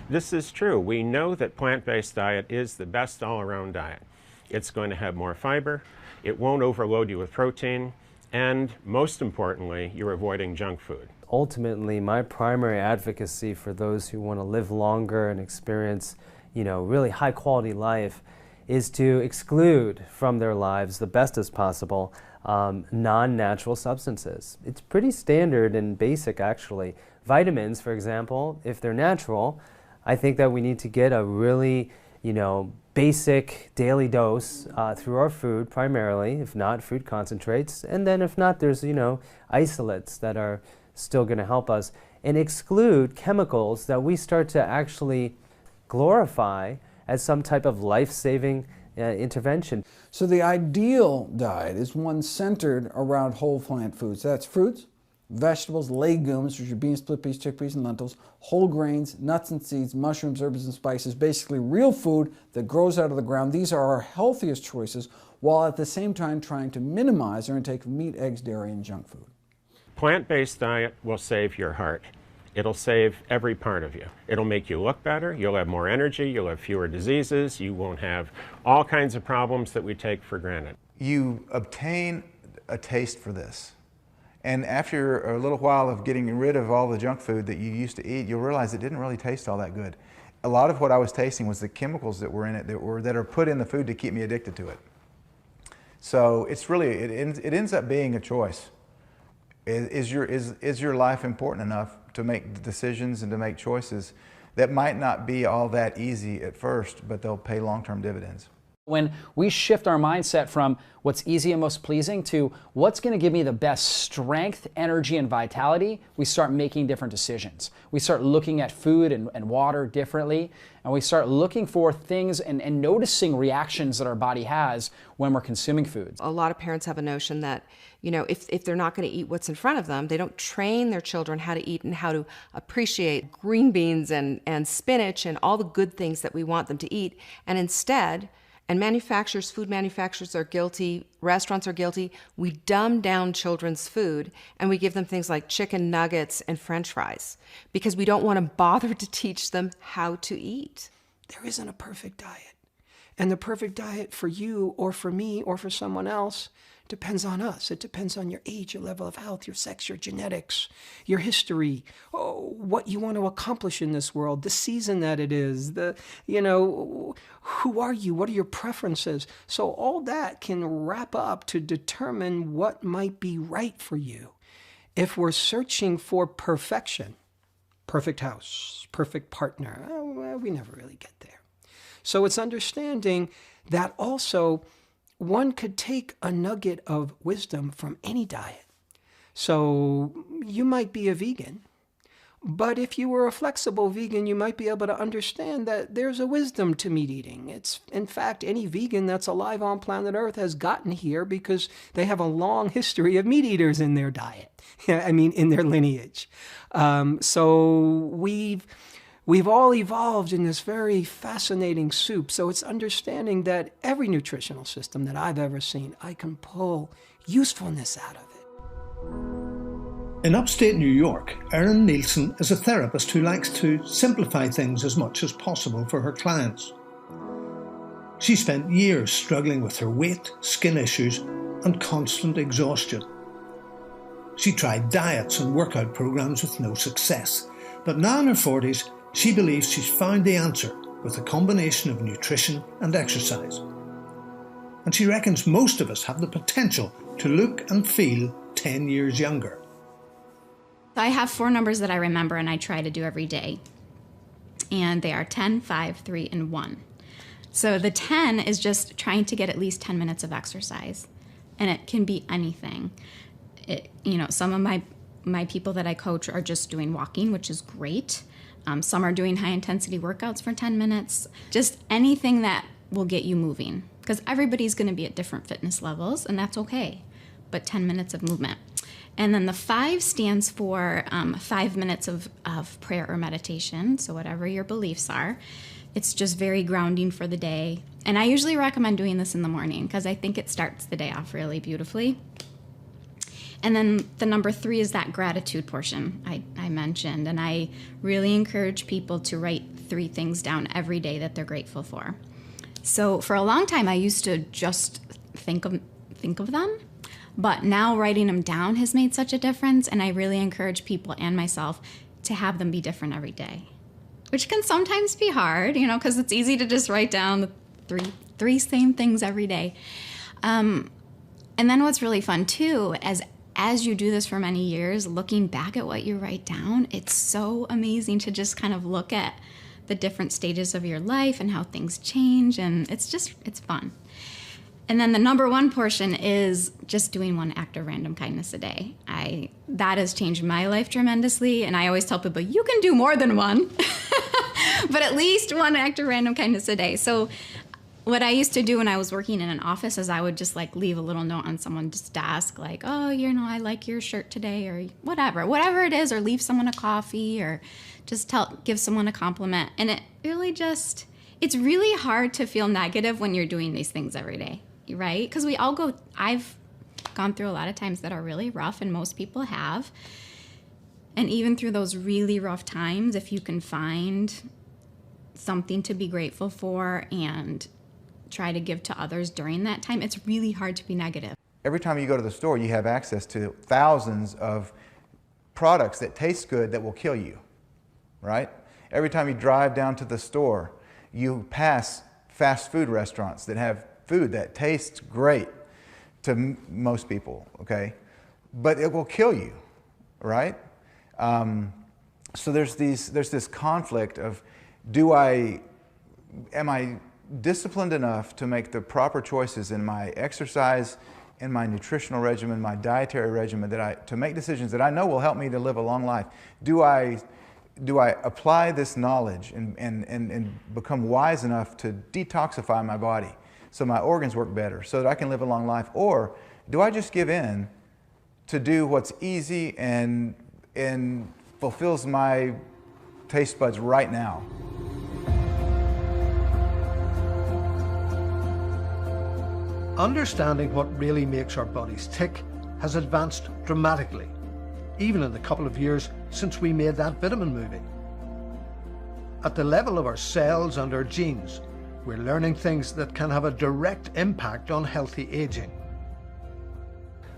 This is true. We know that plant-based diet is the best all-around diet. It's going to have more fiber, it won't overload you with protein, and most importantly, you're avoiding junk food. Ultimately, my primary advocacy for those who want to live longer and experience, you know, really high quality life is to exclude from their lives the best as possible non-natural substances. It's pretty standard and basic, actually. Vitamins, for example, if they're natural, I think that we need to get a really, you know, basic daily dose through our food primarily, if not food concentrates, and then if not, there's, you know, isolates that are still going to help us, and exclude chemicals that we start to actually glorify as some type of life-saving intervention. So the ideal diet is one centered around whole plant foods. That's fruits, vegetables, legumes, which are beans, split peas, chickpeas, and lentils, whole grains, nuts and seeds, mushrooms, herbs, and spices, basically real food that grows out of the ground. These are our healthiest choices, while at the same time trying to minimize our intake of meat, eggs, dairy, and junk food. Plant-based diet will save your heart. It'll save every part of you. It'll make you look better, you'll have more energy, you'll have fewer diseases, you won't have all kinds of problems that we take for granted. You obtain a taste for this. And after a little while of getting rid of all the junk food that you used to eat, you'll realize it didn't really taste all that good. A lot of what I was tasting was the chemicals that were in it that are put in the food to keep me addicted to it. So it's really, it ends up being a choice. Is your life important enough to make decisions and to make choices that might not be all that easy at first, but they'll pay long-term dividends? When we shift our mindset from what's easy and most pleasing to what's going to give me the best strength, energy, and vitality, we start making different decisions. We start looking at food and water differently, and we start looking for things and noticing reactions that our body has when we're consuming foods. A lot of parents have a notion that, you know, if they're not going to eat what's in front of them, they don't train their children how to eat and how to appreciate green beans and spinach and all the good things that we want them to eat. And instead, and manufacturers, food manufacturers are guilty, restaurants are guilty, we dumb down children's food and we give them things like chicken nuggets and French fries because we don't want to bother to teach them how to eat. There isn't a perfect diet. And the perfect diet for you or for me or for someone else depends on us. It depends on your age, your level of health, your sex, your genetics, your history, what you want to accomplish in this world, the season that it is, who are you? What are your preferences? So all that can wrap up to determine what might be right for you. If we're searching for perfection, perfect house, perfect partner, we never really get there. So it's understanding that also one could take a nugget of wisdom from any diet. So you might be a vegan, But if you were a flexible vegan, you might be able to understand that there's a wisdom to meat eating. It's, in fact, any vegan that's alive on planet Earth has gotten here because they have a long history of meat eaters in their diet. I mean, in their lineage. So we've all evolved in this very fascinating soup. So it's understanding that every nutritional system that I've ever seen, I can pull usefulness out of it. In upstate New York, Erin Nielsen is a therapist who likes to simplify things as much as possible for her clients. She spent years struggling with her weight, skin issues, and constant exhaustion. She tried diets and workout programs with no success, but now in her 40s, she believes she's found the answer with a combination of nutrition and exercise. And she reckons most of us have the potential to look and feel 10 years younger. I have 4 numbers that I remember and I try to do every day. And they are 10, 5, 3, and 1. So the 10 is just trying to get at least 10 minutes of exercise. And it can be anything. Some of my people that I coach are just doing walking, which is great. Some are doing high intensity workouts for 10 minutes. Just anything that will get you moving. Because everybody's going to be at different fitness levels, and that's okay. But 10 minutes of movement. And then the 5 stands for 5 minutes of prayer or meditation. So whatever your beliefs are, it's just very grounding for the day. And I usually recommend doing this in the morning because I think it starts the day off really beautifully. And then the number 3 is that gratitude portion I mentioned. And I really encourage people to write 3 things down every day that they're grateful for. So for a long time, I used to just think of them. But now writing them down has made such a difference, and I really encourage people and myself to have them be different every day, which can sometimes be hard, because it's easy to just write down the three same things every day. And then what's really fun too, as you do this for many years, looking back at what you write down, it's so amazing to just kind of look at the different stages of your life and how things change, and it's fun. And then the number 1 portion is just doing 1 act of random kindness a day. That has changed my life tremendously, and I always tell people, you can do more than 1, but at least 1 act of random kindness a day. So what I used to do when I was working in an office is I would just leave a little note on someone's desk, I like your shirt today, or whatever it is, or leave someone a coffee, or just give someone a compliment. And it really it's really hard to feel negative when you're doing these things every day. Right? Because I've gone through a lot of times that are really rough, and most people have. And even through those really rough times, if you can find something to be grateful for and try to give to others during that time, it's really hard to be negative. Every time you go to the store, you have access to thousands of products that taste good that will kill you, right? Every time you drive down to the store, you pass fast food restaurants that have food that tastes great to most people, okay? But it will kill you, right? So there's this conflict of, am I disciplined enough to make the proper choices in my exercise, in my nutritional regimen, my dietary regimen, to make decisions that I know will help me to live a long life? Do I apply this knowledge and become wise enough to detoxify my body so my organs work better, so that I can live a long life? Or do I just give in to do what's easy and fulfills my taste buds right now? Understanding what really makes our bodies tick has advanced dramatically, even in the couple of years since we made that vitamin movie. At the level of our cells and our genes, we're learning things that can have a direct impact on healthy aging.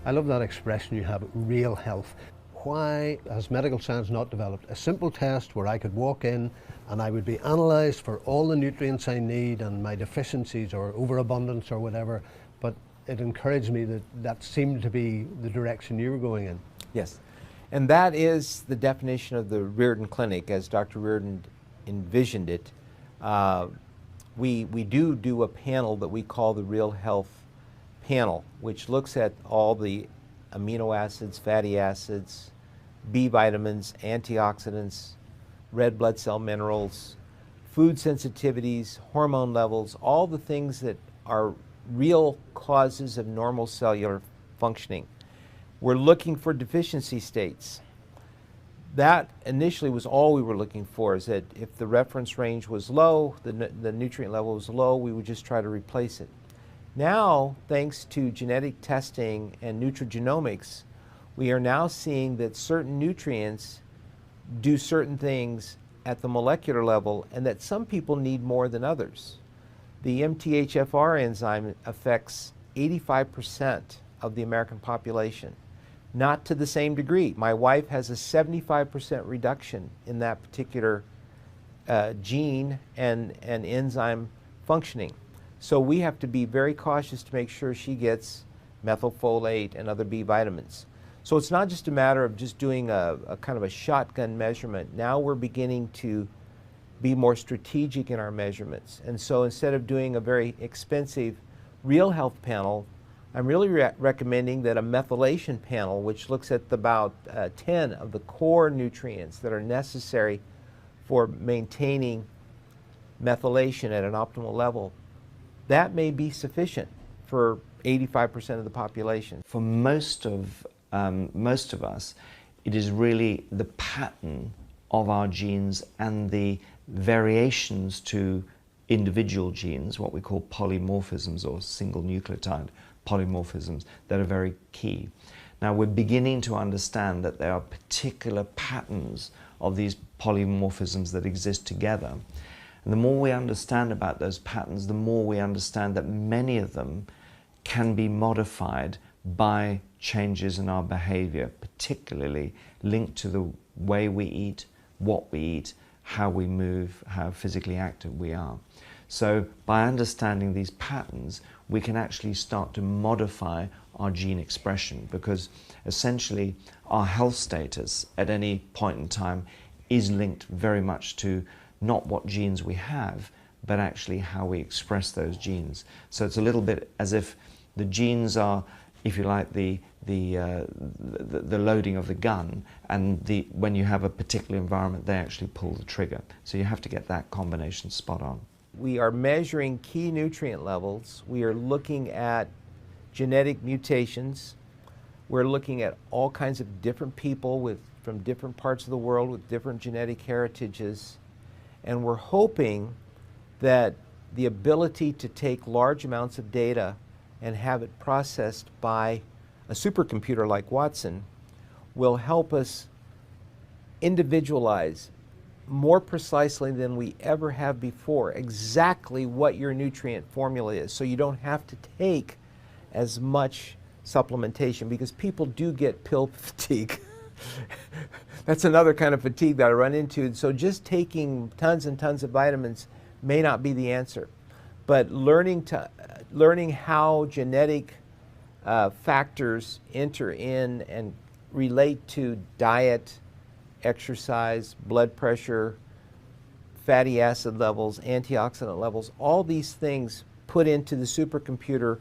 I love that expression you have, real health. Why has medical science not developed a simple test where I could walk in and I would be analysed for all the nutrients I need and my deficiencies or overabundance or whatever, but it encouraged me that seemed to be the direction you were going in. Yes, and that is the definition of the Reardon Clinic as Dr. Reardon envisioned it. We do a panel that we call the Real Health Panel, which looks at all the amino acids, fatty acids, B vitamins, antioxidants, red blood cell minerals, food sensitivities, hormone levels, all the things that are real causes of normal cellular functioning. We're looking for deficiency states. That initially was all we were looking for, is that if the reference range was low, the nutrient level was low, we would just try to replace it. Now, thanks to genetic testing and nutrigenomics, we are now seeing that certain nutrients do certain things at the molecular level and that some people need more than others. The MTHFR enzyme affects 85% of the American population. Not to the same degree. My wife has a 75% reduction in that particular gene and enzyme functioning. So we have to be very cautious to make sure she gets methylfolate and other B vitamins. So it's not just a matter of just doing a kind of a shotgun measurement. Now we're beginning to be more strategic in our measurements. And so instead of doing a very expensive real health panel, I'm really recommending that a methylation panel, which looks at about 10 of the core nutrients that are necessary for maintaining methylation at an optimal level, that may be sufficient for 85% of the population. For most of us, it is really the pattern of our genes and the variations to individual genes, what we call polymorphisms or single nucleotide polymorphisms, that are very key. Now we're beginning to understand that there are particular patterns of these polymorphisms that exist together. And the more we understand about those patterns, the more we understand that many of them can be modified by changes in our behavior, particularly linked to the way we eat, what we eat, how we move, how physically active we are. So by understanding these patterns, we can actually start to modify our gene expression, because essentially our health status at any point in time is linked very much to not what genes we have, but actually how we express those genes. So it's a little bit as if the genes are, if you like, the loading of the gun, and when you have a particular environment, they actually pull the trigger. So you have to get that combination spot on. We are measuring key nutrient levels. We are looking at genetic mutations. We're looking at all kinds of different people from different parts of the world with different genetic heritages. And we're hoping that the ability to take large amounts of data and have it processed by a supercomputer like Watson will help us individualize more precisely than we ever have before exactly what your nutrient formula is, so you don't have to take as much supplementation, because people do get pill fatigue. That's another kind of fatigue that I run into. So just taking tons and tons of vitamins may not be the answer, but learning how genetic factors enter in and relate to diet, exercise, blood pressure, fatty acid levels, antioxidant levels, all these things put into the supercomputer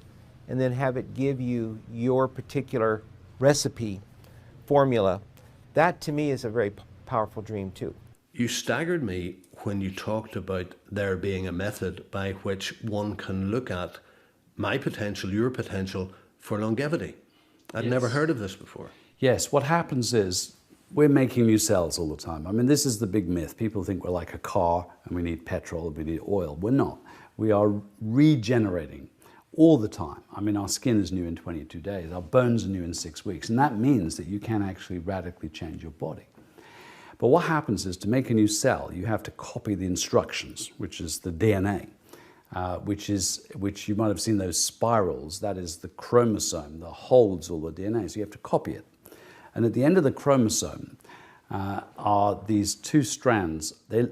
and then have it give you your particular recipe, formula. That to me is a very powerful dream too. You staggered me when you talked about there being a method by which one can look at my potential, your potential for longevity. I'd never heard of this before. Yes, what happens is we're making new cells all the time. I mean, this is the big myth. People think we're like a car and we need petrol, we need oil. We're not. We are regenerating all the time. I mean, our skin is new in 22 days. Our bones are new in 6 weeks. And that means that you can actually radically change your body. But what happens is, to make a new cell, you have to copy the instructions, which is the DNA, which you might have seen those spirals. That is the chromosome that holds all the DNA. So you have to copy it. And at the end of the chromosome are these two strands. They're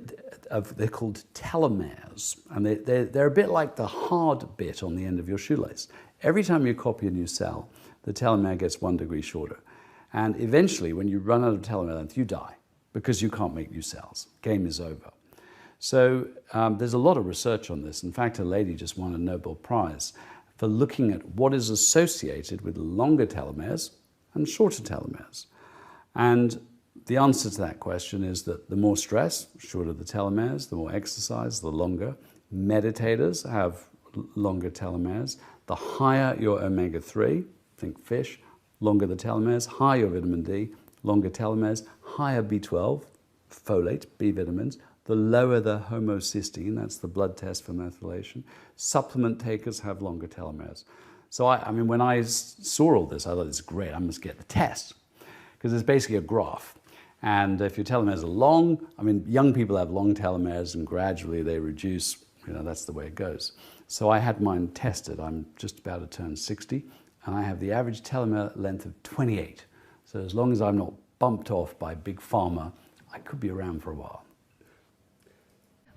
called telomeres, and they're a bit like the hard bit on the end of your shoelace. Every time you copy a new cell, the telomere gets 1 degree shorter. And eventually, when you run out of telomere length, you die, because you can't make new cells. Game is over. So there's a lot of research on this. In fact, a lady just won a Nobel Prize for looking at what is associated with longer telomeres and shorter telomeres. And The answer to that question is that the more stress, shorter the telomeres, the more exercise, the longer. Meditators have longer telomeres. The higher your omega-3, think fish, longer the telomeres, higher your vitamin D, longer telomeres, higher B12, folate, B vitamins, the lower the homocysteine, that's the blood test for methylation. Supplement takers have longer telomeres. So I mean, when I saw all this, I thought, this is great, I must get the test. Because it's basically a graph. And if your telomeres are long, I mean, young people have long telomeres and gradually they reduce, that's the way it goes. So I had mine tested. I'm just about to turn 60 and I have the average telomere length of 28. So as long as I'm not bumped off by big pharma, I could be around for a while.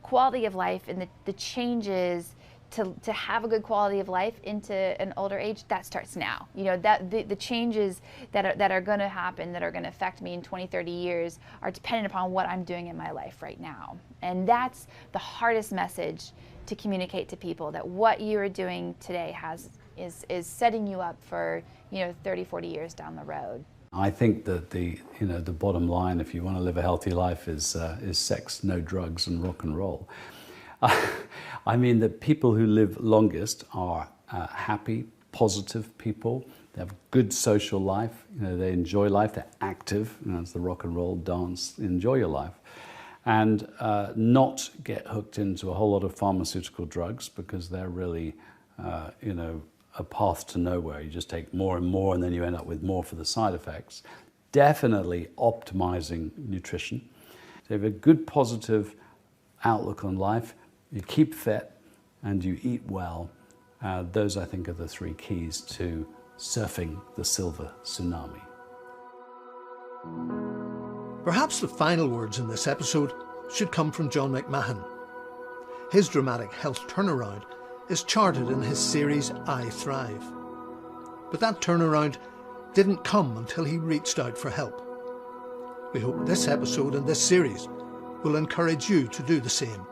Quality of life and the changes to have a good quality of life into an older age, that starts now. That the changes that are going to happen, that are going to affect me in 20, 30 years are dependent upon what I'm doing in my life right now. And that's the hardest message to communicate to people, that what you are doing today is setting you up for 30, 40 years down the road. I think that the bottom line, if you want to live a healthy life, is sex, no drugs, and rock and roll. I mean, the people who live longest are happy, positive people. They have good social life. They enjoy life. They're active. It's the rock and roll, dance, enjoy your life. And not get hooked into a whole lot of pharmaceutical drugs, because they're really, a path to nowhere. You just take more and more, and then you end up with more for the side effects. Definitely optimizing nutrition. So if you have a good, positive outlook on life, you keep fit, and you eat well. Those, I think, are the three keys to surfing the silver tsunami. Perhaps the final words in this episode should come from John McMahon. His dramatic health turnaround is charted in his series I Thrive. But that turnaround didn't come until he reached out for help. We hope this episode and this series will encourage you to do the same.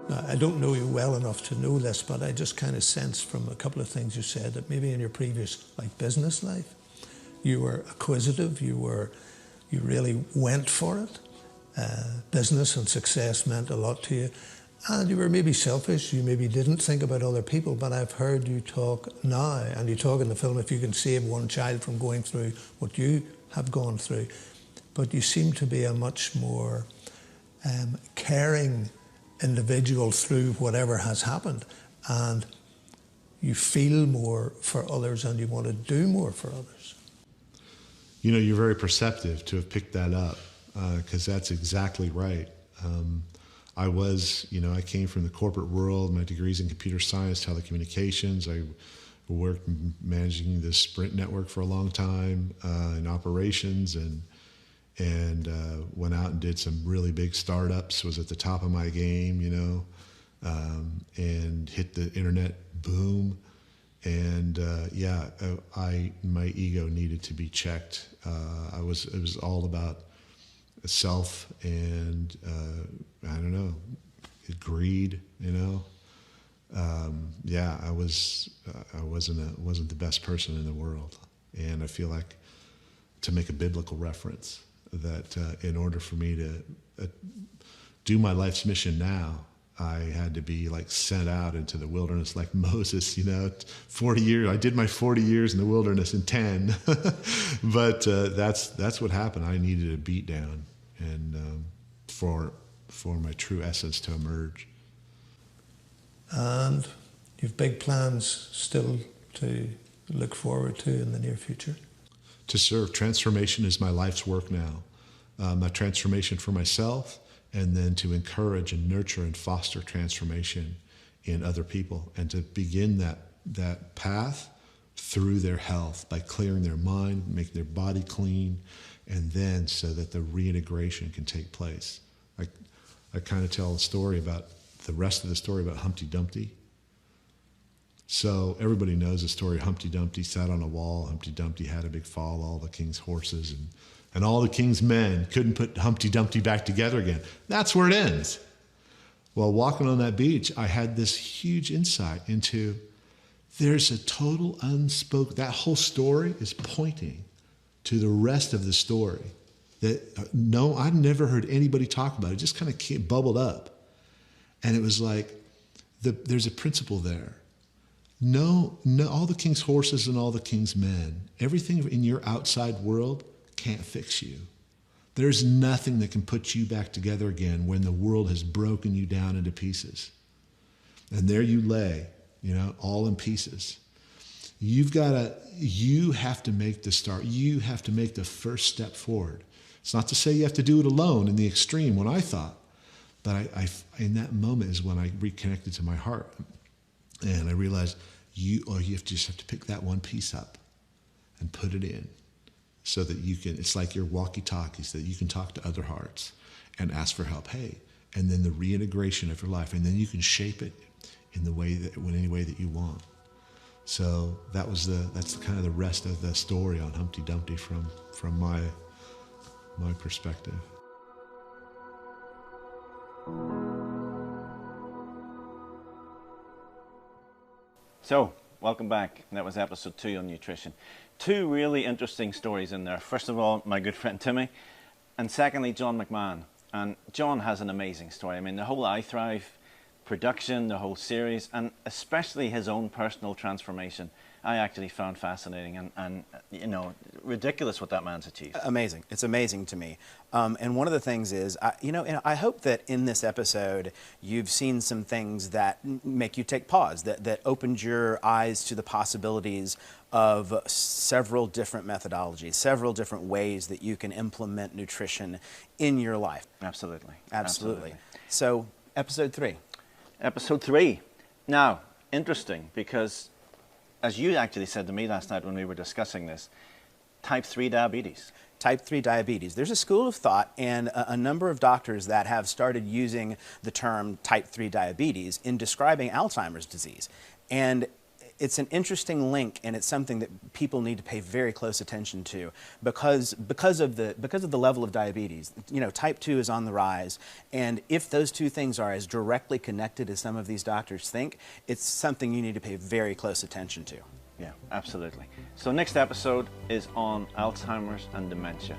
Now, I don't know you well enough to know this, but I just kind of sense from a couple of things you said that maybe in your previous business life, you were acquisitive, you really went for it. Business and success meant a lot to you. And you were maybe selfish, you maybe didn't think about other people, but I've heard you talk now, and you talk in the film, if you can save one child from going through what you have gone through. But you seem to be a much more caring individual through whatever has happened, and you feel more for others and you want to do more for others. You're very perceptive to have picked that up, because that's exactly right. I came from the corporate world. My degree's in computer science, telecommunications. I worked managing the Sprint network for a long time in operations, and went out and did some really big startups, was at the top of my game, and hit the internet boom. And my ego needed to be checked. It was all about self and greed. I wasn't the best person in the world, and I feel like, to make a biblical reference, that in order for me to do my life's mission now, I had to be sent out into the wilderness like Moses, 40 years. I did my 40 years in the wilderness in 10, but that's what happened. I needed a beat down, and for my true essence to emerge. And you've big plans still to look forward to in the near future? To serve. Transformation is my life's work now. My transformation for myself, and then to encourage and nurture and foster transformation in other people, and to begin that path through their health by clearing their mind, making their body clean, and then so that the reintegration can take place. I kind of tell the rest of the story about Humpty Dumpty. So everybody knows the story. Humpty Dumpty sat on a wall. Humpty Dumpty had a big fall. All the king's horses and all the king's men couldn't put Humpty Dumpty back together again. That's where it ends. Well, walking on that beach, I had this huge insight into there's a total unspoken, that whole story is pointing to the rest of the story that no, I'd never heard anybody talk about. It just kind of bubbled up. And it was like, there's a principle there. No, all the king's horses and all the king's men, everything in your outside world can't fix you. There's nothing that can put you back together again when the world has broken you down into pieces. And there you lay, all in pieces. You have to make the start. You have to make the first step forward. It's not to say you have to do it alone in the extreme, what I thought. But I in that moment is when I reconnected to my heart. And I realized you just have to pick that one piece up and put it in so that you can, it's like your walkie-talkies, that you can talk to other hearts and ask for help. Hey, and then the reintegration of your life. And then you can shape it in any way that you want. So that's kind of the rest of the story on Humpty Dumpty from my perspective. So, welcome back. That was episode 2 on nutrition. 2 really interesting stories in there. First of all, my good friend Timmy, and secondly, John McMahon. And John has an amazing story. I mean, the whole I Thrive production, the whole series, and especially his own personal transformation, I actually found fascinating and ridiculous what that man's achieved. Amazing. It's amazing to me. And one of the things is, I hope that in this episode you've seen some things that make you take pause, that opened your eyes to the possibilities of several different methodologies, several different ways that you can implement nutrition in your life. Absolutely. Absolutely. So, episode 3. Episode 3. Now, interesting, because as you actually said to me last night when we were discussing this, type 3 diabetes. Type 3 diabetes. There's a school of thought and a number of doctors that have started using the term type 3 diabetes in describing Alzheimer's disease. And it's an interesting link, and it's something that people need to pay very close attention to because of the level of diabetes. Type 2 is on the rise, and if those two things are as directly connected as some of these doctors think, it's something you need to pay very close attention to. Yeah, absolutely. So next episode is on Alzheimer's and dementia.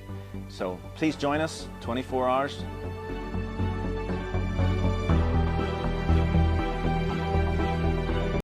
So please join us, 24 hours.